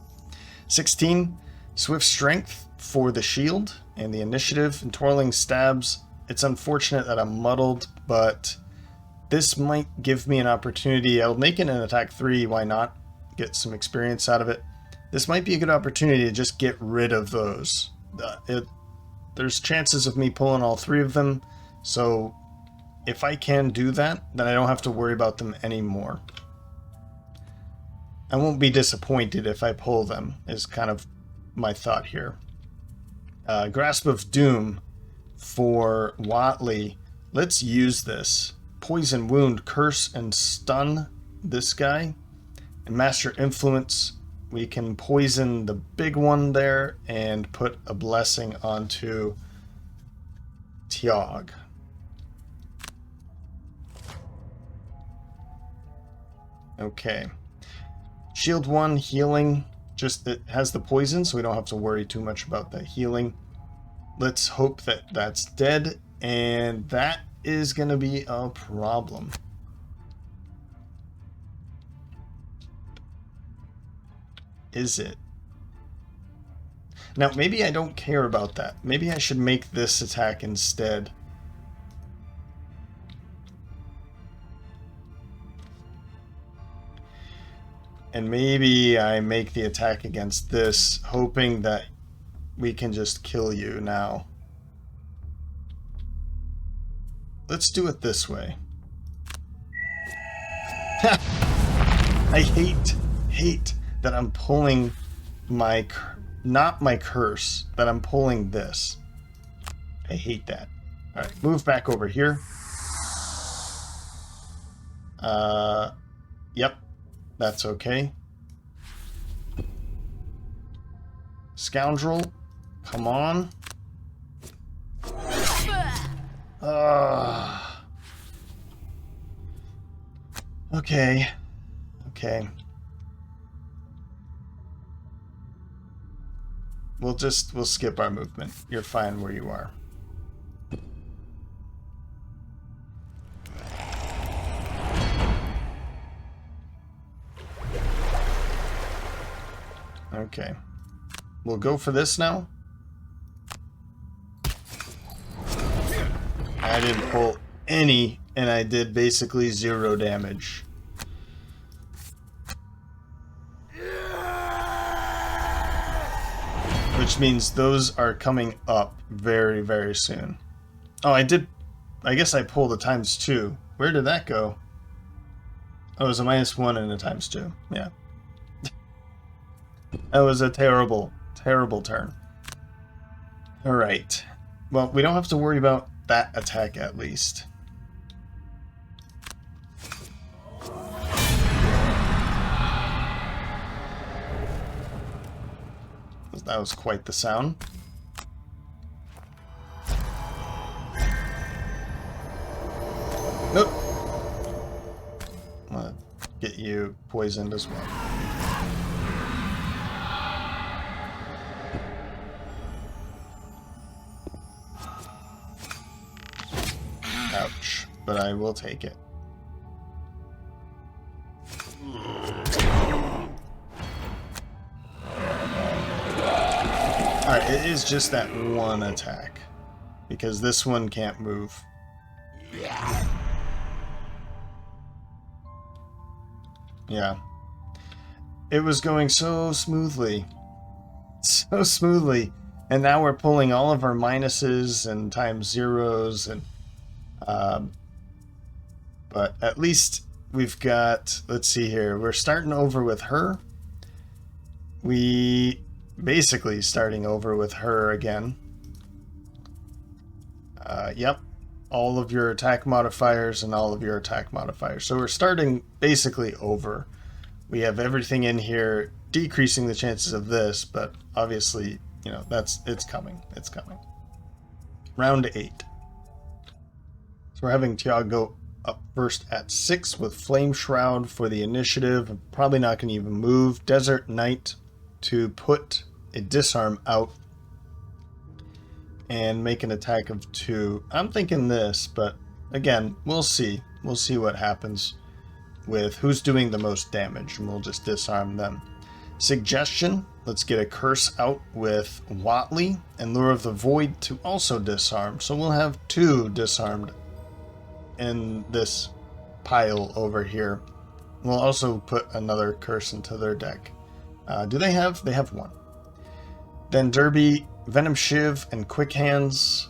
16. Swift Strength for the shield and the initiative and twirling stabs. It's unfortunate that I'm muddled, but this might give me an opportunity. I'll make it an attack 3, why not? Get some experience out of it. This might be a good opportunity to just get rid of those. There's chances of me pulling all 3 of them, so if I can do that, then I don't have to worry about them anymore. I won't be disappointed if I pull them, is kind of my thought here. Grasp of Doom for Watley. Let's use this. Poison, Wound, Curse, and Stun this guy. And Master Influence. We can poison the big one there and put a blessing onto Tiag. Okay. Shield 1, healing. Just it has the poison, so we don't have to worry too much about the healing. Let's hope that that's dead, and that is going to be a problem. Is it? Now, maybe I don't care about that. Maybe I should make this attack instead. And maybe I make the attack against this, hoping that we can just kill you now. Let's do it this way. I hate that I'm pulling my, not my curse, that I'm pulling this. I hate that. Alright, move back over here. Yep. That's okay. Scoundrel, come on. Okay. Okay. We'll skip our movement. You're fine where you are. Okay. We'll go for this now. I didn't pull any, and I did basically 0 damage. Which means those are coming up very, very soon. Oh, I guess I pulled a ×2. Where did that go? Oh, it was a -1 and a ×2. Yeah. That was a terrible, terrible turn. Alright. Well, we don't have to worry about that attack at least. that was quite the sound. Nope. I'm gonna get you poisoned as well. Ouch, but I will take it. Alright, it is just that one attack, because this one can't move. Yeah. It was going so smoothly. So smoothly. And now we're pulling all of our minuses and times zeros and but at least we've got, let's see here, we're starting over with her. We basically starting over with her again. Yep. All of your attack modifiers and all of your attack modifiers. So we're starting basically over. We have everything in here decreasing the chances of this, but obviously, you know, it's coming. It's coming. Round 8. So we're having Tiago go up first at 6 with Flame Shroud for the initiative. I'm probably not going to even move. Desert Knight to put a disarm out and make an attack of 2. I'm thinking this, but again, we'll see. We'll see what happens with who's doing the most damage, and we'll just disarm them. Suggestion, let's get a curse out with Watley and Lure of the Void to also disarm. So we'll have 2 disarmed in this pile over here. We'll also put another curse into their deck. Do they have? They have 1. Then Derby, Venom Shiv, and Quick Hands.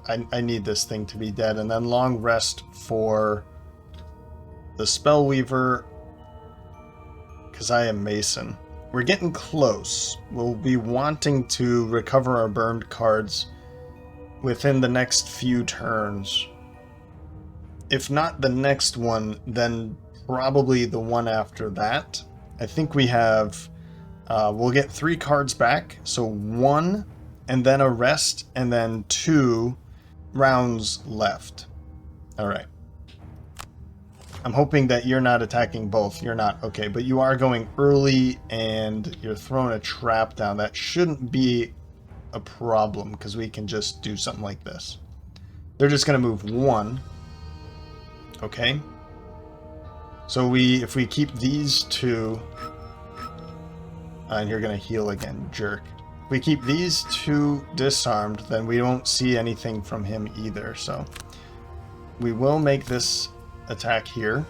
I need this thing to be dead. And then Long Rest for the Spellweaver, because I am Mason. We're getting close. We'll be wanting to recover our burned cards within the next few turns. If not the next one, then probably the one after that. I think we have... we'll get 3 cards back, so 1, and then a rest, and then 2 rounds left. Alright. I'm hoping that you're not attacking both. You're not. Okay, but you are going early, and you're throwing a trap down. That shouldn't be a problem, because we can just do something like this. They're just going to move 1. Okay. So if we keep these 2... and you're going to heal again, jerk. If we keep these 2 disarmed, then we won't see anything from him either. So we will make this attack here.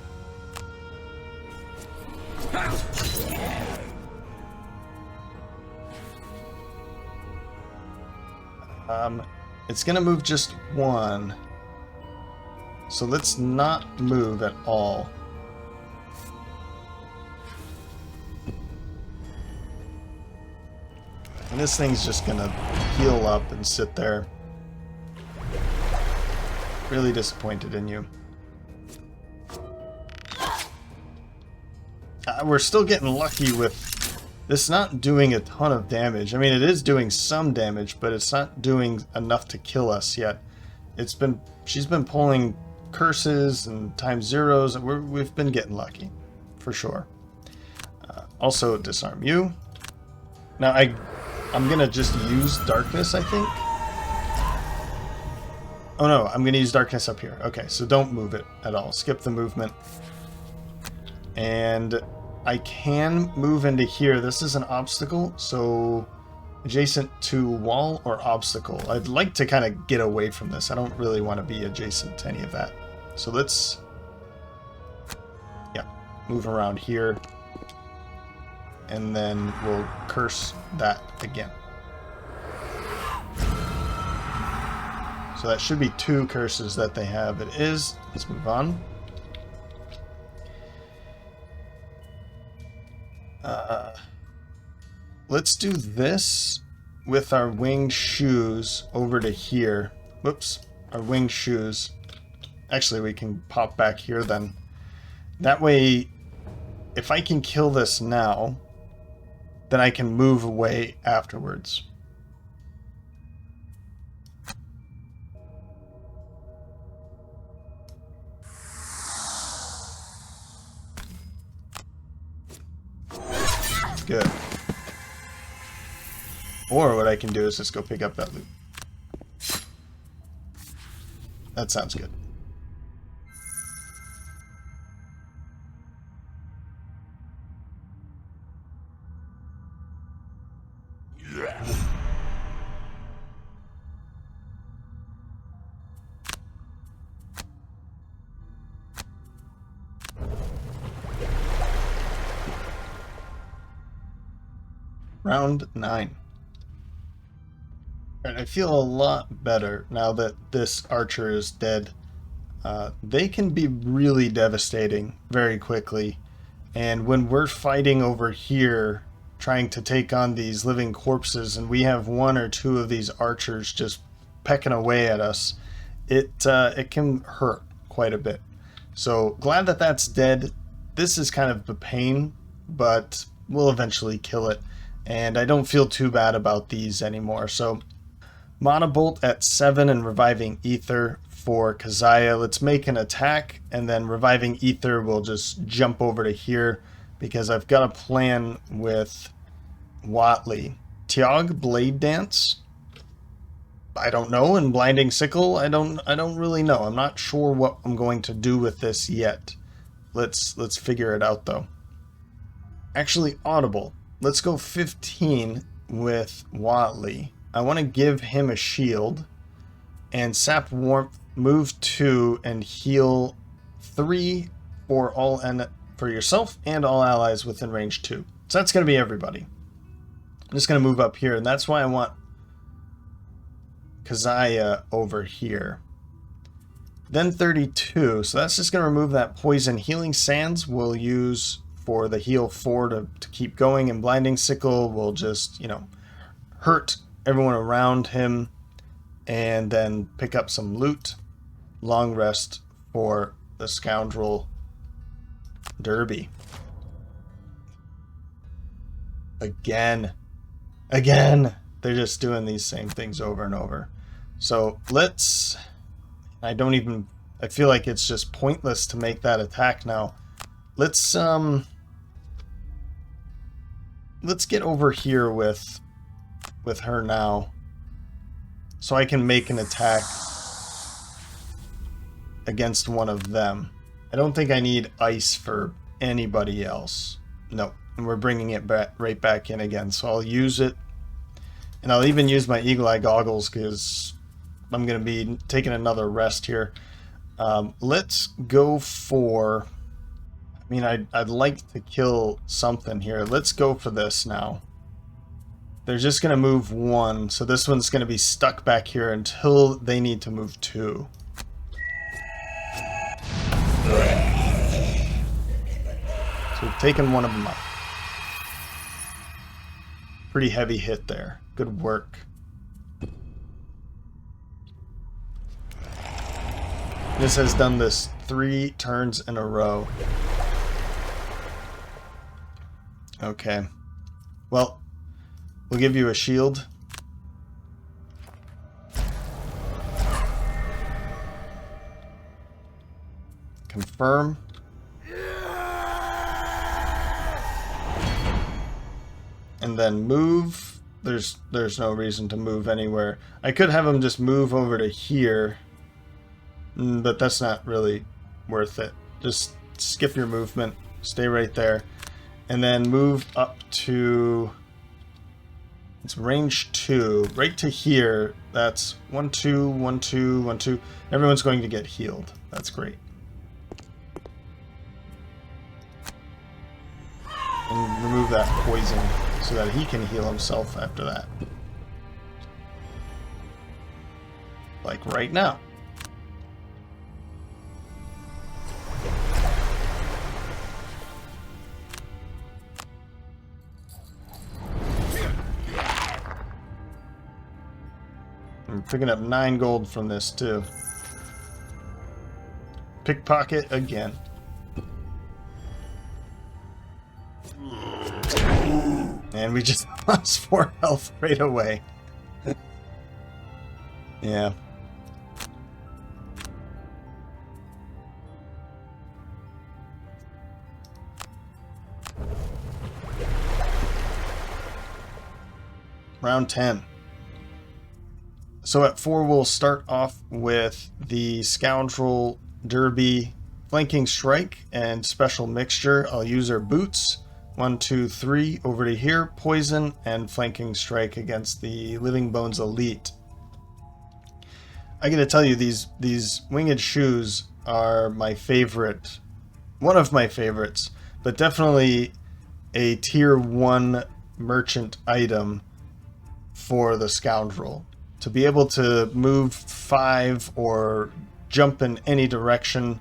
It's going to move just 1. So let's not move at all. And this thing's just gonna heal up and sit there. Really disappointed in you. We're still getting lucky with this not doing a ton of damage. I mean, it is doing some damage, but it's not doing enough to kill us yet. She's been pulling curses and times zeros. We've been getting lucky, for sure. Also, disarm you. Now, I'm gonna just use darkness, I think. Oh no, I'm gonna use darkness up here. Okay, so don't move it at all. Skip the movement. And I can move into here. This is an obstacle, so adjacent to wall or obstacle. I'd like to kind of get away from this. I don't really want to be adjacent to any of that. So let's, yeah, move around here. And then we'll curse that again. So that should be 2 curses that they have. It is. Let's move on. Let's do this with our winged shoes over to here. Whoops. Our winged shoes. Actually, we can pop back here then. That way, if I can kill this now, then I can move away afterwards. Good. Or what I can do is just go pick up that loot. That sounds good. Round 9. And I feel a lot better now that this archer is dead. They can be really devastating very quickly. And when we're fighting over here, trying to take on these living corpses, and we have one or two of these archers just pecking away at us, it can hurt quite a bit. So glad that that's dead. This is kind of the pain, but we'll eventually kill it. And I don't feel too bad about these anymore. So Monobolt at 7 and Reviving Ether for Keziah. Let's make an attack, and then Reviving Ether will just jump over to here because I've got a plan with Watley. Tiog, Blade Dance? I don't know. And Blinding Sickle? I don't really know. I'm not sure what I'm going to do with this yet. Let's figure it out though. Actually, Audible. Let's go 15 with Watley. I want to give him a shield. And Sap Warmth, move 2 and heal 3 for yourself and all allies within range 2. So that's going to be everybody. I'm just going to move up here, and that's why I want Keziah over here. Then 32, so that's just going to remove that poison. Healing Sands we'll use for the heal 4 to keep going, and Blinding Sickle will just, hurt everyone around him, and then pick up some loot. Long Rest for the Scoundrel Derby. Again. They're just doing these same things over and over. So I feel like it's just pointless to make that attack now. Let's get over here with her now, so I can make an attack against one of them. I don't think I need ice for anybody else. No, and we're bringing it right back in again, so I'll use it. And I'll even use my Eagle Eye Goggles because I'm going to be taking another rest here. Let's go for... I'd like to kill something here. Let's go for this now. They're just going to move 1, so this one's going to be stuck back here until they need to move 2. So we've taken one of them up. Pretty heavy hit there. Good work. This has done this 3 turns in a row. Okay. Well, we'll give you a shield. Confirm. And then move. There's no reason to move anywhere. I could have him just move over to here, but that's not really worth it. Just skip your movement. Stay right there. And then move up to... It's range 2. Right to here. That's 1, 2, 1, 2, 1, 2. Everyone's going to get healed. That's great. And remove that poison so that he can heal himself after that. Like right now. I'm picking up 9 gold from this too. Pickpocket again. And And we just lost 4 health right away. Yeah. Round 10. So at 4, we'll start off with the Scoundrel, Derby, Flanking Strike, and Special Mixture. I'll use her boots. 1, 2, 3 over to here. Poison and Flanking Strike against the Living Bones Elite. I gotta tell you, these winged shoes are my favorite. One of my favorites, but definitely a tier 1 merchant item for the Scoundrel. To be able to move 5 or jump in any direction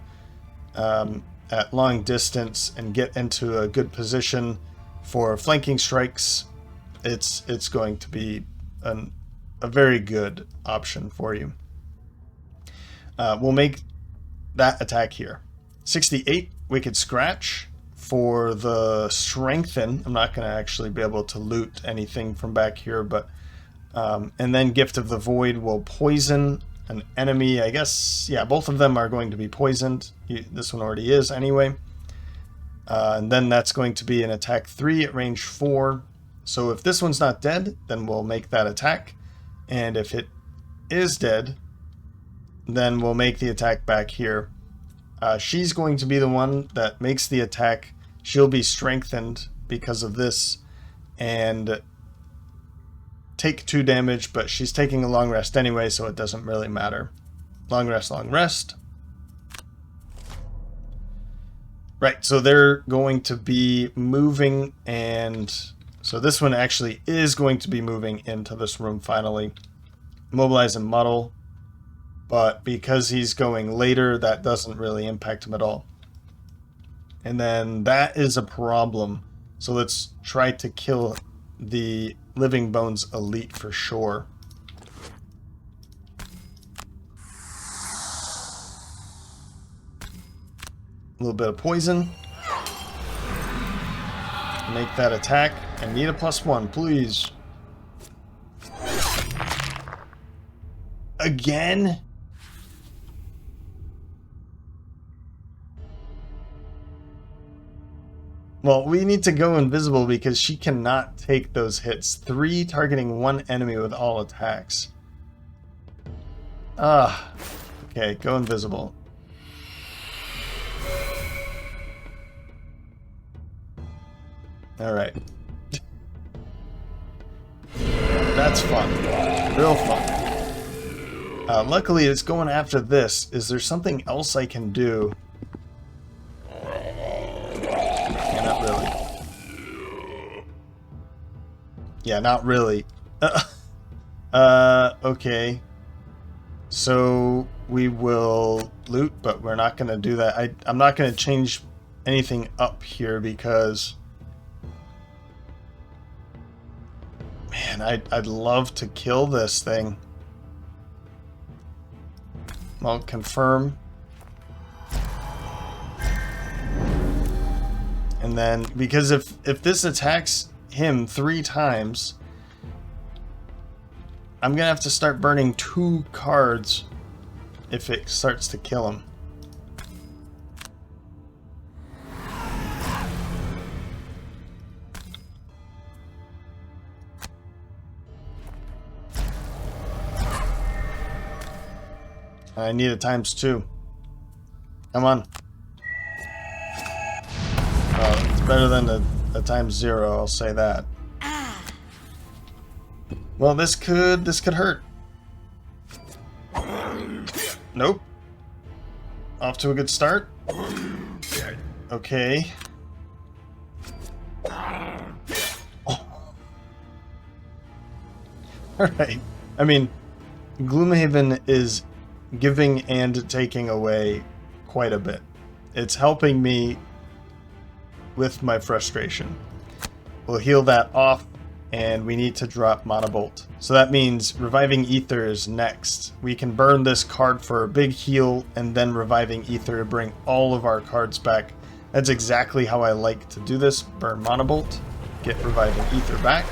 at long distance and get into a good position for flanking strikes, it's going to be a very good option for you. We'll make that attack here. 68 Wicked Scratch for the Strengthen. I'm not going to actually be able to loot anything from back here, but and then Gift of the Void will poison an enemy. I guess, yeah, both of them are going to be poisoned. This one already is anyway. And then that's going to be an attack 3 at range 4. So if this one's not dead, then we'll make that attack. And if it is dead, then we'll make the attack back here. She's going to be the one that makes the attack. She'll be strengthened because of this and take 2 damage, but she's taking a long rest anyway, so it doesn't really matter. Long rest, long rest. Right, so they're going to be moving, and so this one actually is going to be moving into this room finally. Mobilize and muddle, but because he's going later, that doesn't really impact him at all. And then that is a problem. So let's try to kill the Living Bones Elite for sure. A little bit of poison. Make that attack. I need a +1, please. Again? Well, we need to go invisible because she cannot take those hits. 3 targeting 1 enemy with all attacks. Okay, go invisible. Alright. That's fun. Real fun. Luckily, it's going after this. Is there something else I can do? Yeah, not really. Okay. So we will loot, but we're not going to do that. I'm not going to change anything up here because... Man, I'd love to kill this thing. I'll confirm. And then, because if this attacks him 3 times, I'm gonna have to start burning 2 cards if it starts to kill him. I need a ×2. Come on. It's better than a ×0, I'll say that. Well, this could hurt. Nope. Off to a good start. Okay. Oh. Alright. I mean, Gloomhaven is giving and taking away quite a bit. It's helping me with my frustration. We'll heal that off, and we need to drop Monobolt. So that means Reviving Ether is next. We can burn this card for a big heal, and then Reviving Ether to bring all of our cards back. That's exactly how I like to do this. Burn Monobolt. get reviving ether back.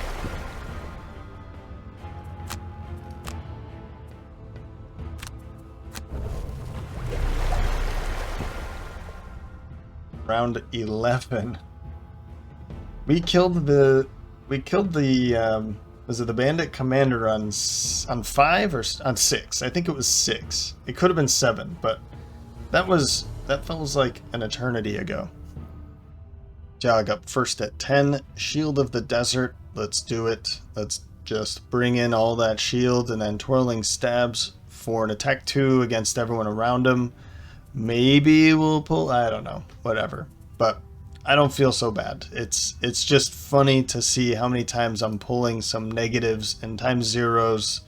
Round 11. We killed the was it the bandit commander on 5 or on 6? I think it was 6. It could have been 7, but that feels like an eternity ago. Jog up first at 10. Shield of the Desert. Let's do it. Let's just bring in all that shield, and then twirling stabs for an attack 2 against everyone around him. Maybe we'll pull, I don't know, whatever. But I don't feel so bad. It's just funny to see how many times I'm pulling some negatives and times zeros.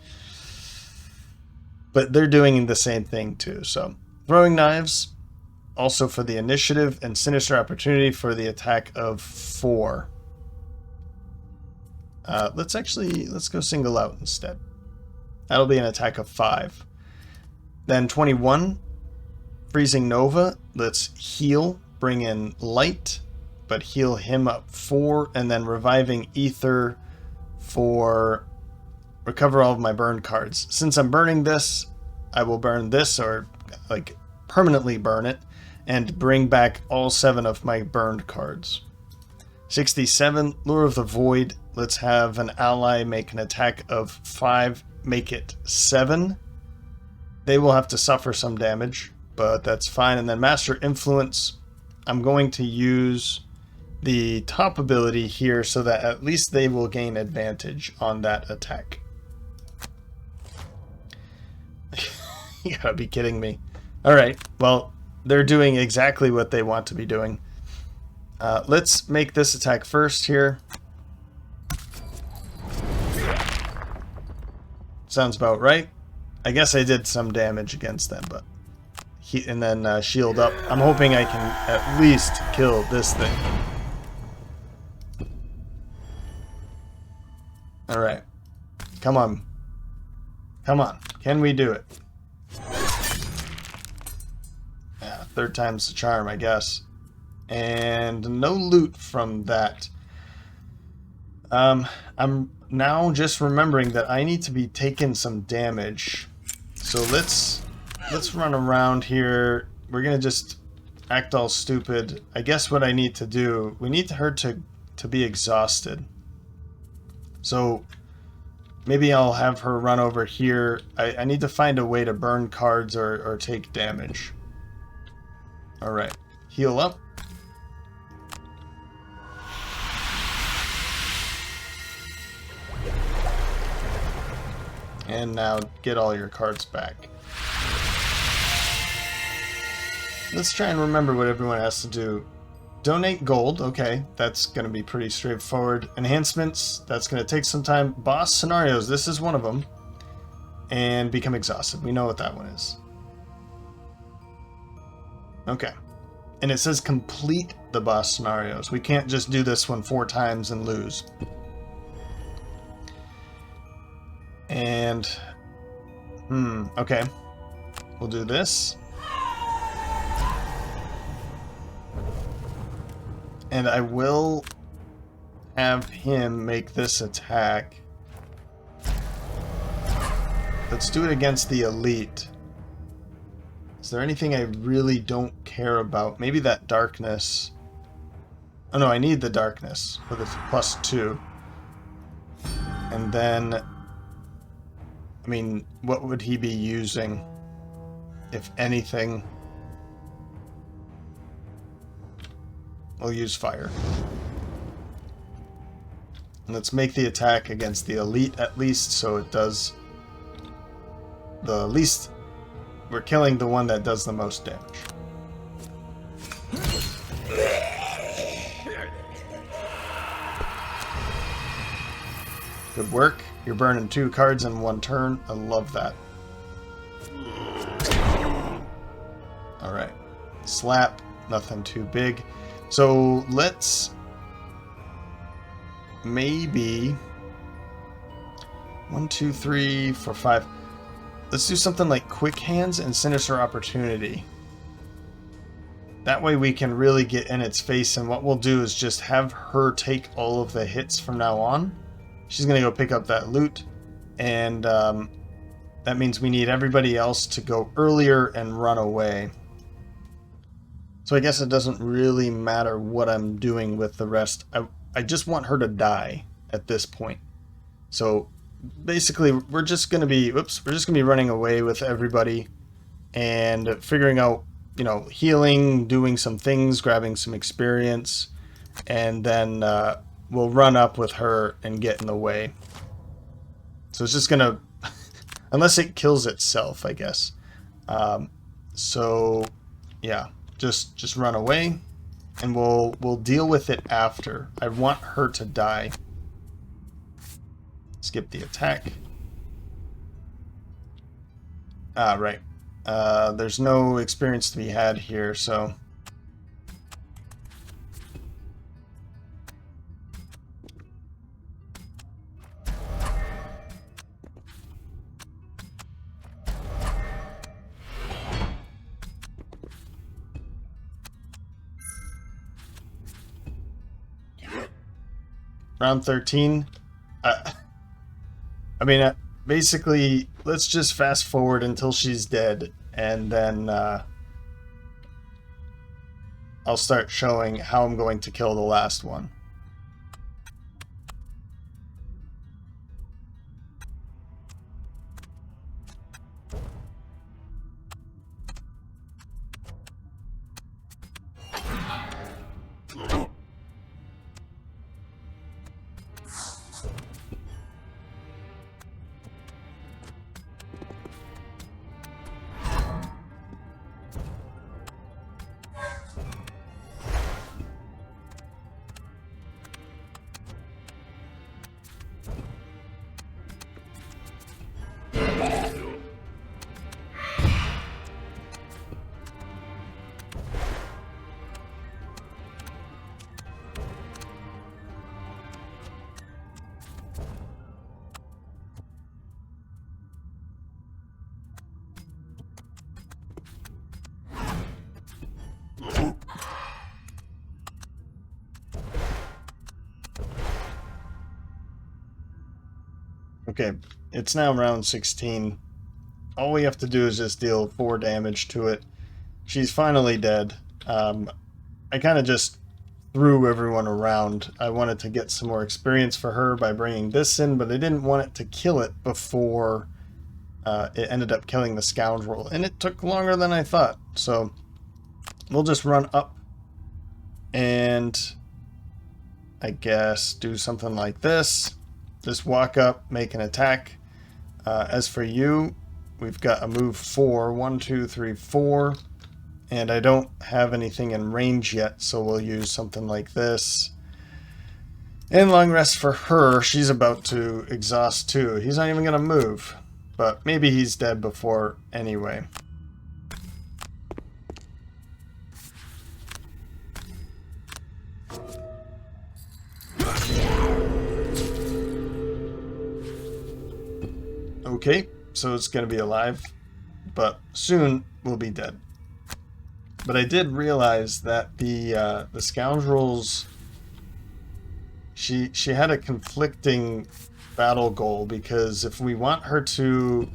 But they're doing the same thing too. So throwing knives, also for the initiative, and sinister opportunity for the attack of 4. Let's go single out instead. That'll be an attack of 5. Then 21. Freezing Nova, let's heal, bring in light, but heal him up 4, and then reviving ether for recover all of my burned cards. Since I'm burning this, I will burn this, or like permanently burn it, and bring back all 7 of my burned cards. 67, Lure of the Void, let's have an ally make an attack of 5, make it 7. They will have to suffer some damage, but that's fine. And then Master Influence, I'm going to use the top ability here so that at least they will gain advantage on that attack. You gotta be kidding me. Alright, well, they're doing exactly what they want to be doing. Let's make this attack first here. Sounds about right. I guess I did some damage against them, but... and then shield up. I'm hoping I can at least kill this thing. Alright. Come on. Come on. Can we do it? Yeah, 3rd time's the charm, I guess. And no loot from that. I'm now just remembering that I need to be taking some damage. So let's run around here. We're gonna just act all stupid. I guess what I need to do, we need her to be exhausted. So maybe I'll have her run over here. I need to find a way to burn cards or take damage. Alright, heal up. And now get all your cards back. Let's try and remember what everyone has to do. Donate gold, okay, that's going to be pretty straightforward. Enhancements, that's going to take some time. Boss scenarios, this is one of them. And become exhausted, we know what that one is. Okay. And it says complete the boss scenarios. We can't just do this one 4 times and lose. And, okay. We'll do this. And I will have him make this attack. Let's do it against the elite. Is there anything I really don't care about? Maybe that darkness. Oh no, I need the darkness for the +2. And then, I mean, what would he be using, if anything? We'll use fire. And let's make the attack against the elite at least, so it does the least. We're killing the one that does the most damage. Good work. You're burning 2 cards in 1 turn. I love that. Alright. Slap. Nothing too big. So let's maybe 1, 2, 3, 4, 5. Let's do something like quick hands and sinister opportunity. That way we can really get in its face, and what we'll do is just have her take all of the hits from now on. She's going to go pick up that loot, and that means we need everybody else to go earlier and run away. So I guess it doesn't really matter what I'm doing with the rest. I just want her to die at this point. So basically we're just going to be running away with everybody and figuring out, you know, healing, doing some things, grabbing some experience, and then we'll run up with her and get in the way. So it's just going to, unless it kills itself, I guess. So yeah. Just run away, and we'll deal with it after. I want her to die. Skip the attack. Ah, right. There's no experience to be had here, so... Round 13. I mean, basically, let's just fast forward until she's dead, and then I'll start showing how I'm going to kill the last one. Okay, it's now round 16. All we have to do is just deal 4 damage to it. She's finally dead. I kind of just threw everyone around. I wanted to get some more experience for her by bringing this in, but I didn't want it to kill it before it ended up killing the scoundrel. And it took longer than I thought. So we'll just run up and I guess do something like this. Just walk up, make an attack. As for you, we've got a move 4. 1, 2, 3, 4. And I don't have anything in range yet, so we'll use something like this. And long rest for her. She's about to exhaust too. He's not even going to move. But maybe he's dead before anyway. Okay, so it's going to be alive, but soon will be dead. But I did realize that the scoundrels, she had a conflicting battle goal, because if we want her to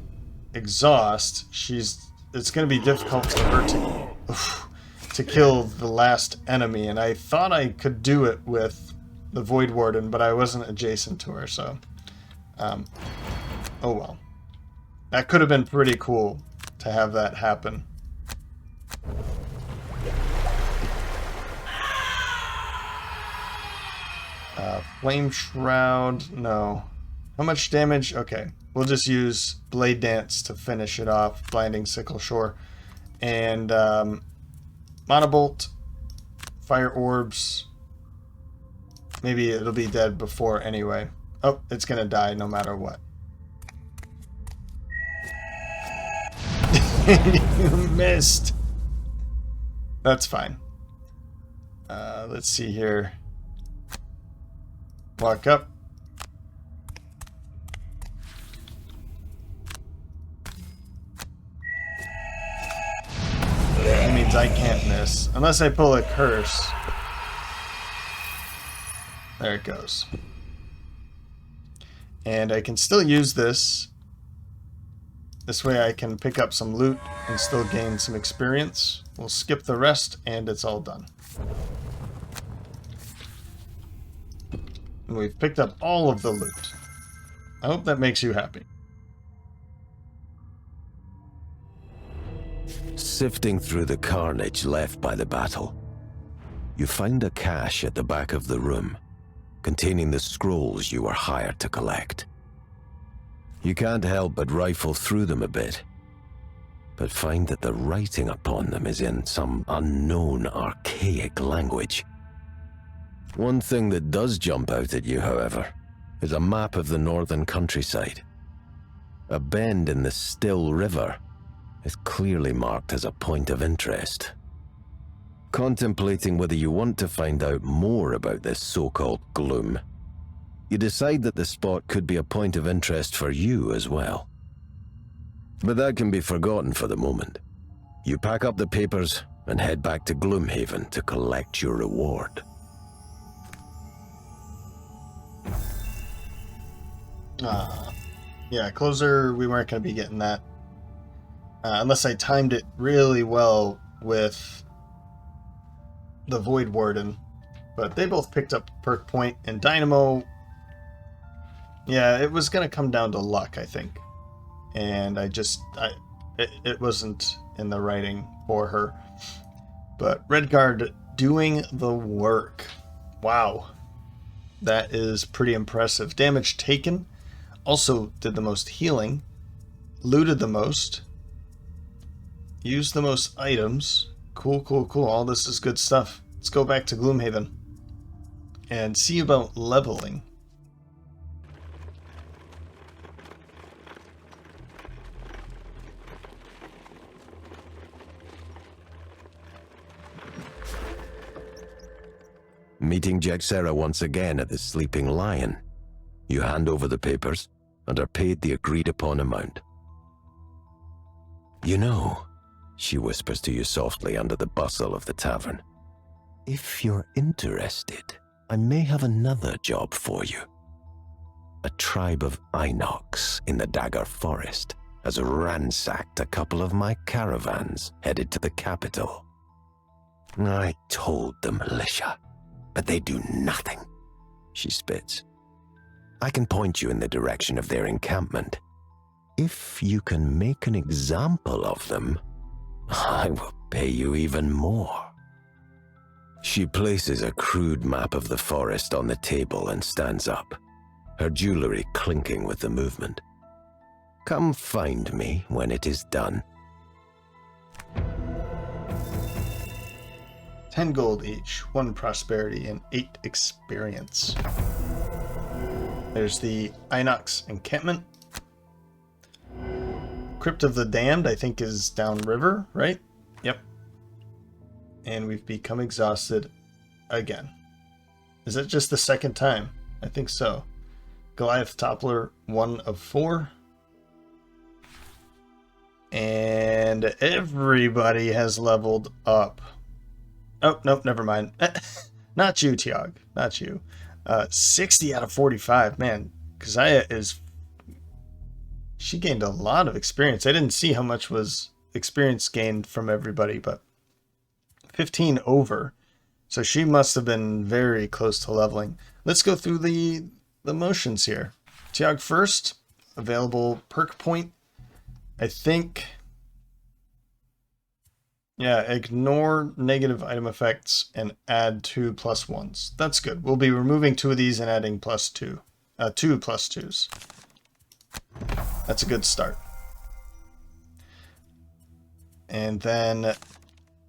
exhaust, it's going to be difficult for her to kill the last enemy, and I thought I could do it with the Void Warden, but I wasn't adjacent to her, so oh well. That could have been pretty cool to have that happen. Flame Shroud, no. How much damage? Okay, we'll just use Blade Dance to finish it off. Blinding Sickle Shore. And Monobolt, Fire Orbs. Maybe it'll be dead before anyway. Oh, it's gonna die no matter what. You missed. That's fine. Let's see here. Walk up. Let me means I can't miss. Unless I pull a curse. There it goes. And I can still use this. This way I can pick up some loot and still gain some experience. We'll skip the rest and it's all done. And we've picked up all of the loot. I hope that makes you happy.
Sifting through the carnage left by the battle, you find a cache at the back of the room, containing the scrolls you were hired to collect. You can't help but rifle through them a bit, but find that the writing upon them is in some unknown archaic language. One thing that does jump out at you, however, is a map of the northern countryside. A bend in the Still River is clearly marked as a point of interest. Contemplating whether you want to find out more about this so-called gloom, you decide that the spot could be a point of interest for you as well. But that can be forgotten for the moment. You pack up the papers and head back to Gloomhaven to collect your reward.
Yeah, closer, we weren't going to be getting that. Unless I timed it really well with the Void Warden. But they both picked up perk point, and Dynamo, yeah, it was going to come down to luck, I think. And it wasn't in the writing for her. But Redguard doing the work. Wow. That is pretty impressive. Damage taken. Also did the most healing. Looted the most. Used the most items. Cool, cool, cool. All this is good stuff. Let's go back to Gloomhaven and see about leveling.
Meeting Jexera once again at the Sleeping Lion, you hand over the papers and are paid the agreed-upon amount. You know, she whispers to you softly under the bustle of the tavern, if you're interested, I may have another job for you. A tribe of Inox in the Dagger Forest has ransacked a couple of my caravans headed to the capital. I told the militia, but they do nothing, she spits. I can point you in the direction of their encampment. If you can make an example of them, I will pay you even more. She places a crude map of the forest on the table and stands up, her jewelry clinking with the movement. Come find me when it is done.
10 gold each, 1 prosperity, and 8 experience. There's the Inox encampment. Crypt of the Damned, I think, is downriver, right? Yep. And we've become exhausted again. Is that just the second time? I think so. Goliath Toppler, 1 of 4. And everybody has leveled up. Oh, nope, never mind. Not you, Tiag. Not you. 60 out of 45. Man, Kazaya is... She gained a lot of experience. I didn't see how much was experience gained from everybody, but 15 over. So she must have been very close to leveling. Let's go through the motions here. Tiag first. Available perk point. I think... Yeah, ignore negative item effects and add 2 +1s. That's good. We'll be removing 2 of these and adding +2. 2 +2s. That's a good start. And then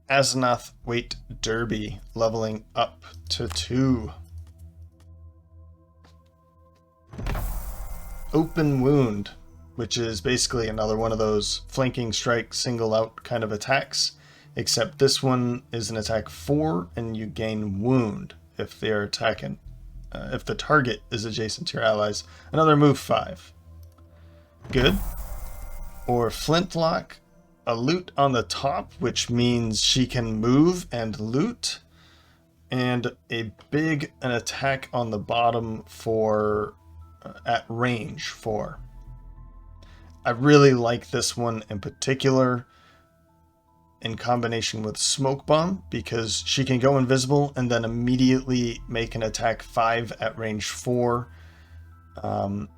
Asenath Weight Derby, leveling up to 2. Open Wound, which is basically another one of those flanking strike, single out kind of attacks. Except this one is an attack 4, and you gain wound if they are attacking. If the target is adjacent to your allies. Another move 5. Good. Or Flintlock, a loot on the top, which means she can move and loot, and an attack on the bottom for at range 4. I really like this one in particular in combination with Smoke Bomb, because she can go invisible and then immediately make an attack 5 at range 4. And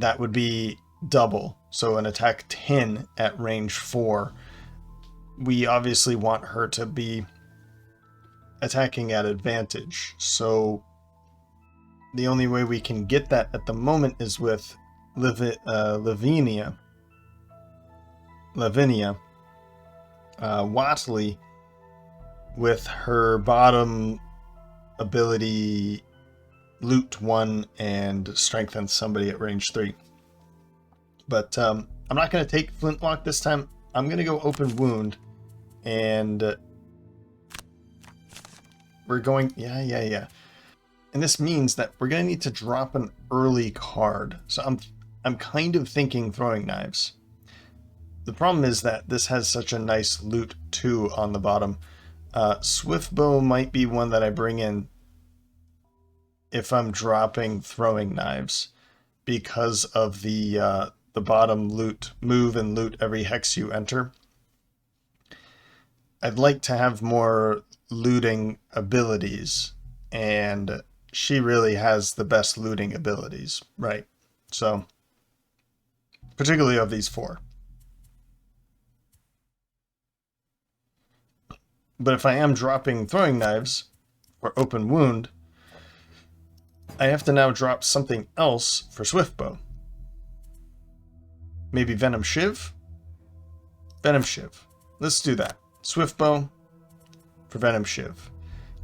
that would be double, so an attack 10 at range 4. We obviously want her to be attacking at advantage, so the only way we can get that at the moment is with Lavinia Watley with her bottom ability loot 1 and strengthen somebody at range 3. But I'm not going to take Flintlock this time. I'm going to go open wound, and we're going, yeah. And this means that we're going to need to drop an early card. So I'm kind of thinking throwing knives. The problem is that this has such a nice loot 2 on the bottom. Swiftbow might be one that I bring in if I'm dropping throwing knives, because of the bottom loot, move and loot every hex you enter. I'd like to have more looting abilities, and she really has the best looting abilities, right? So, particularly of these 4. But if I am dropping throwing knives or open wound, I have to now drop something else for Swiftbow. Maybe Venom Shiv? Venom Shiv. Let's do that. Swiftbow for Venom Shiv.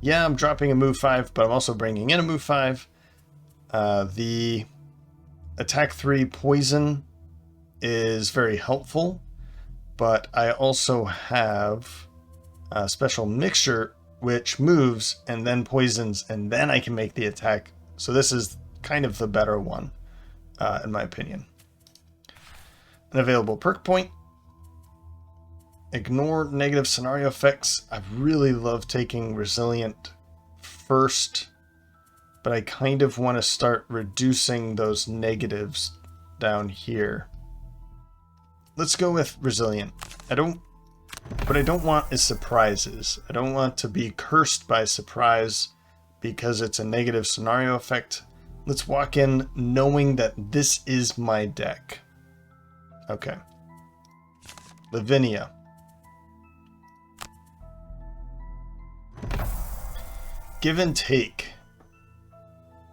Yeah, I'm dropping a move 5, but I'm also bringing in a move 5. The attack 3 poison is very helpful, but I also have a special mixture which moves and then poisons, and then I can make the attack. So this is kind of the better one, in my opinion. An available perk point. Ignore negative scenario effects. I really love taking Resilient first, but I kind of want to start reducing those negatives down here. Let's go with Resilient. What I don't want is surprises. I don't want to be cursed by surprise because it's a negative scenario effect. Let's walk in knowing that this is my deck. Okay. Lavinia. Give and take.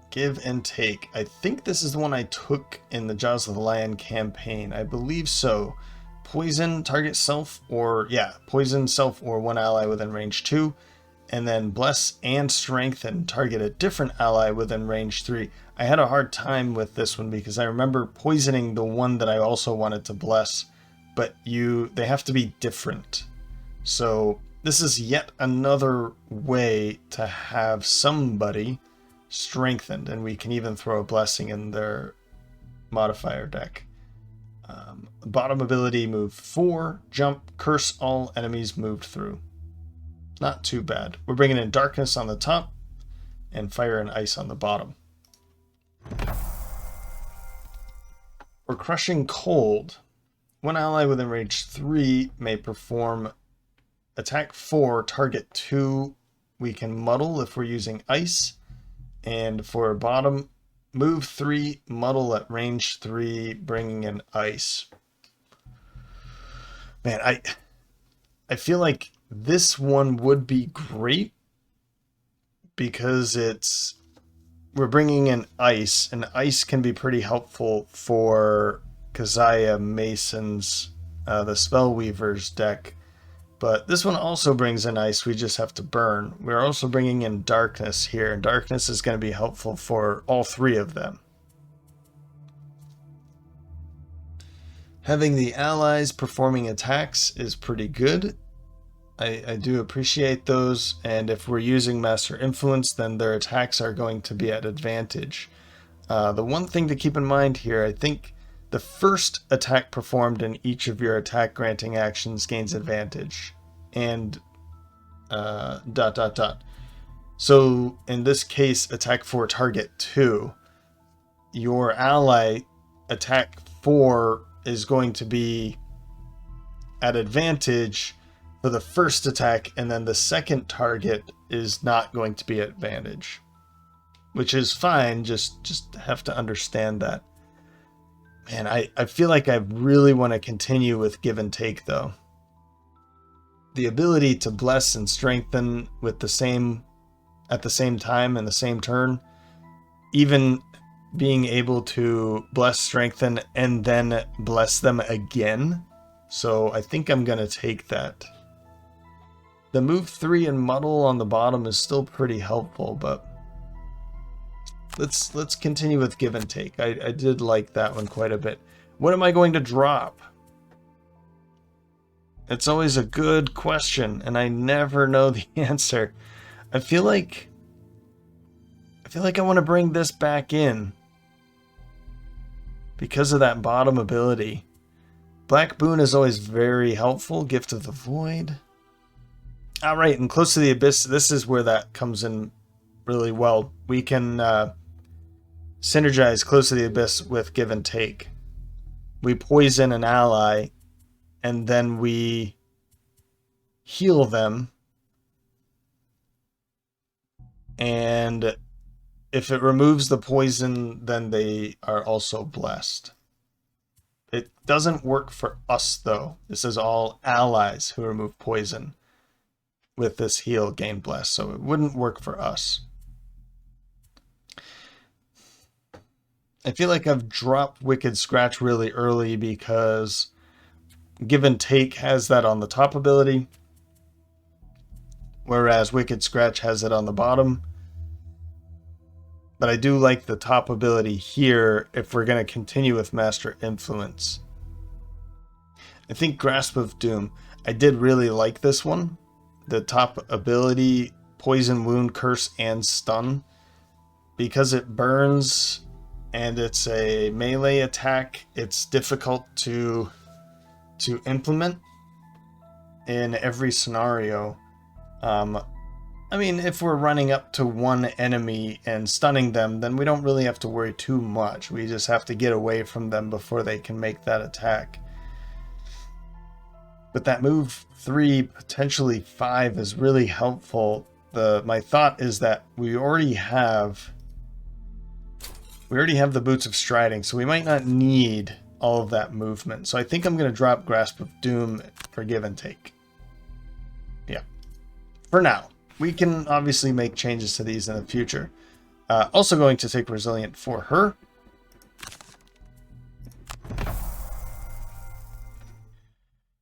Give and take. I think this is the one I took in the Jaws of the Lion campaign. I believe so. Poison target self, or poison self or one ally within range 2, and then bless and strengthen target a different ally within range 3. I had a hard time with this one because I remember poisoning the one that I also wanted to bless, but they have to be different. So this is yet another way to have somebody strengthened, and we can even throw a blessing in their modifier deck. Bottom ability, move 4, jump, curse all enemies moved through. Not too bad. We're bringing in darkness on the top and fire and ice on the bottom. We're crushing cold. One ally within range 3 may perform attack 4, target 2. We can muddle if we're using ice. And for bottom, move 3, muddle at range 3, bringing in ice. Man, I feel like this one would be great because we're bringing in ice, and ice can be pretty helpful for Keziah Mason's the Spellweaver's deck. But this one also brings in ice, we just have to burn. We're also bringing in darkness here, and darkness is going to be helpful for all 3 of them. Having the allies performing attacks is pretty good. I do appreciate those, and if we're using Master Influence, then their attacks are going to be at advantage. The one thing to keep in mind here, I think The first attack performed in each of your attack granting actions gains advantage. And dot dot dot. So in this case, attack 4 target 2. Your ally attack 4 is going to be at advantage for the first attack, and then the second target is not going to be at advantage, which is fine. Just have to understand that. Man, I feel like I really want to continue with give and take though. The ability to bless and strengthen with the same at the same time in the same turn, even being able to bless, strengthen, and then bless them again. So I think I'm gonna take that. The move 3 and muddle on the bottom is still pretty helpful, but let's continue with give and take. I did like that one quite a bit. What am I going to drop? It's always a good question, and I never know the answer. I feel like I want to bring this back in because of that bottom ability. Black Boon is always very helpful. Gift of the Void. All right, and Close to the Abyss, this is where that comes in really well. We can synergize Close to the Abyss with give and take. We poison an ally, and then we heal them. And if it removes the poison, then they are also blessed. It doesn't work for us, though. This is all allies who remove poison with this heal gain bless, so it wouldn't work for us. I feel like I've dropped Wicked Scratch really early because Give and Take has that on the top ability, whereas Wicked Scratch has it on the bottom. But I do like the top ability here if we're going to continue with Master Influence. I think Grasp of Doom. I did really like this one. The top ability, Poison, Wound, Curse, and Stun. Because it burns and it's a melee attack, it's difficult to implement in every scenario. I mean, if we're running up to one enemy and stunning them, then we don't really have to worry too much. We just have to get away from them before they can make that attack. But that move 3, potentially 5, is really helpful. My thought is that we already have the Boots of Striding, so we might not need all of that movement. So I think I'm going to drop Grasp of Doom for give and take. Yeah. For now. We can obviously make changes to these in the future. Also going to take Resilient for her.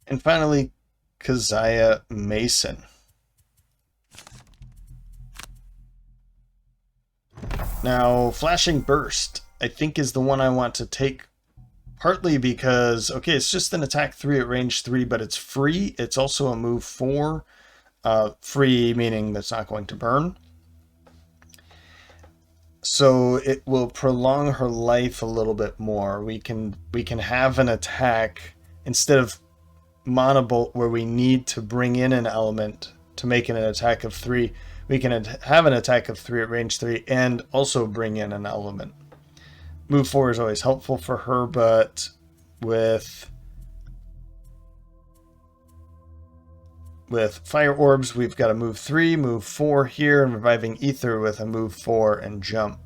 And finally, Keziah Mason. Now, Flashing Burst, I think, is the one I want to take. Partly because, okay, it's just an attack 3 at range 3, but it's free. It's also a move 4. Free meaning that's not going to burn. So it will prolong her life a little bit more. We can have an attack instead of Monobolt where we need to bring in an element to make it an attack of 3. We can have an attack of 3 at range 3 and also bring in an element. Move 4 is always helpful for her, but with Fire Orbs, we've got a move 3, move 4 here, and Reviving Ether with a move 4 and jump.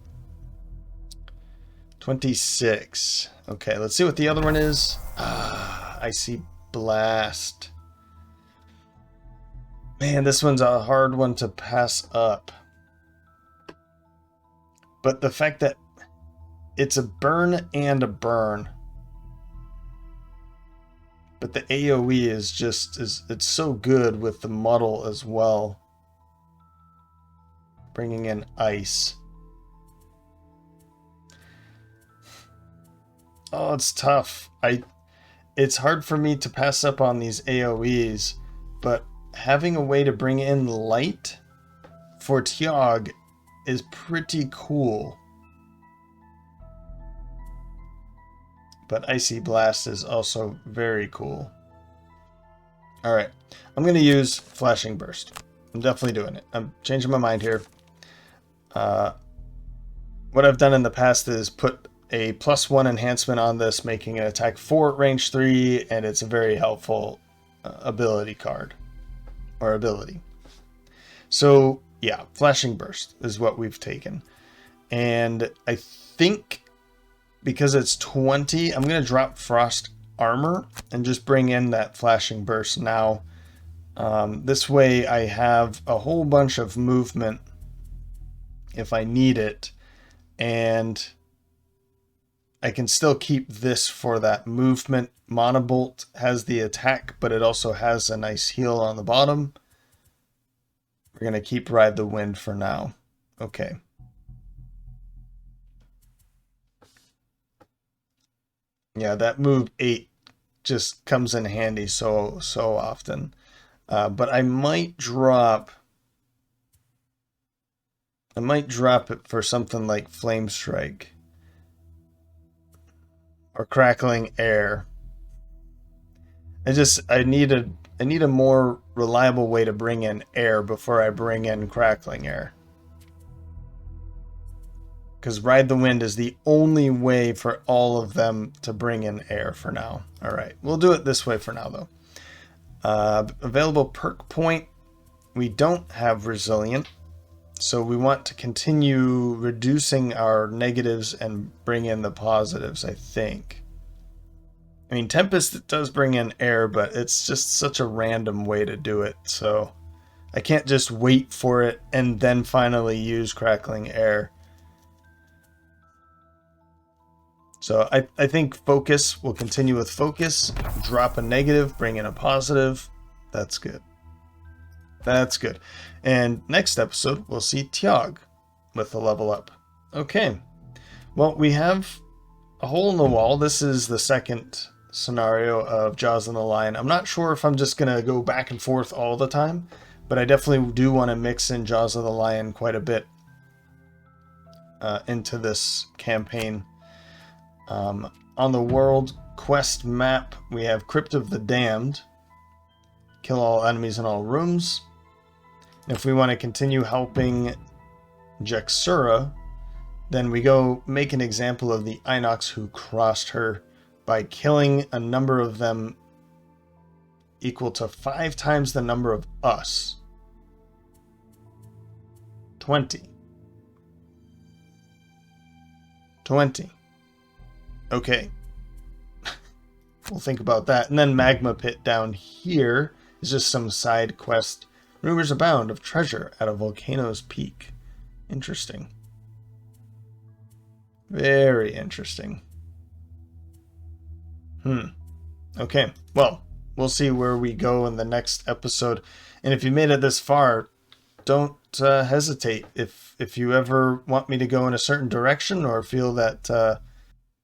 26. Okay, let's see what the other one is. Icy Blast. Man, this one's a hard one to pass up. But the fact that it's a burn and a burn. But the AoE is just, it's so good with the muddle as well. Bringing in ice. Oh, it's tough. It's hard for me to pass up on these AoEs, but having a way to bring in light for Tiag is pretty cool. but Icy Blast is also very cool. Alright, I'm going to use Flashing Burst. I'm definitely doing it. I'm changing my mind here. What I've done in the past is put a +1 enhancement on this, making an attack 4 at range 3, and it's a very helpful ability card. Or ability. So, yeah, Flashing Burst is what we've taken. And I think because it's 20, I'm going to drop Frost Armor and just bring in that Flashing Burst now. This way I have a whole bunch of movement if I need it, and I can still keep this for that movement. Monobolt has the attack, but it also has a nice heal on the bottom. We're going to keep Ride the Wind for now. Okay. Yeah, that move 8 just comes in handy so often. But I might drop it for something like Flame Strike or Crackling Air. I need a more reliable way to bring in air before I bring in Crackling Air. Because Ride the Wind is the only way for all of them to bring in air for now. Alright, we'll do it this way for now though. Available perk point. We don't have Resilient. So we want to continue reducing our negatives and bring in the positives, I think. I mean, Tempest does bring in air, but it's just such a random way to do it. So I can't just wait for it and then finally use Crackling Air. So I think Focus, will continue with Focus, drop a negative, bring in a positive. That's good. That's good. And next episode, we'll see Tiag with the level up. Okay. Well, we have a hole in the wall. This is the second scenario of Jaws and the Lion. I'm not sure if I'm just going to go back and forth all the time, but I definitely do want to mix in Jaws of the Lion quite a bit into this campaign. On the world quest map, we have Crypt of the Damned. Kill all enemies in all rooms. And if we want to continue helping Jexura, then we go make an example of the Inox who crossed her by killing a number of them equal to 5 times the number of us. 20. Okay. We'll think about that. And then Magma Pit down here is just some side quest. Rumors abound of treasure at a volcano's peak. Interesting. Very interesting. Okay. Well, we'll see where we go in the next episode. And if you made it this far, don't hesitate. If you ever want me to go in a certain direction or feel that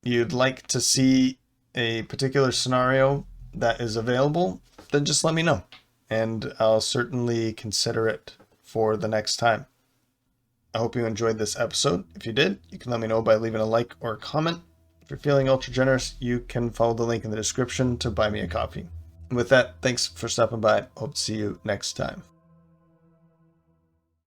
you'd like to see a particular scenario that is available, then just let me know. And I'll certainly consider it for the next time. I hope you enjoyed this episode. If you did, you can let me know by leaving a like or a comment. If you're feeling ultra generous, you can follow the link in the description to buy me a coffee. And with that, thanks for stopping by. Hope to see you next time.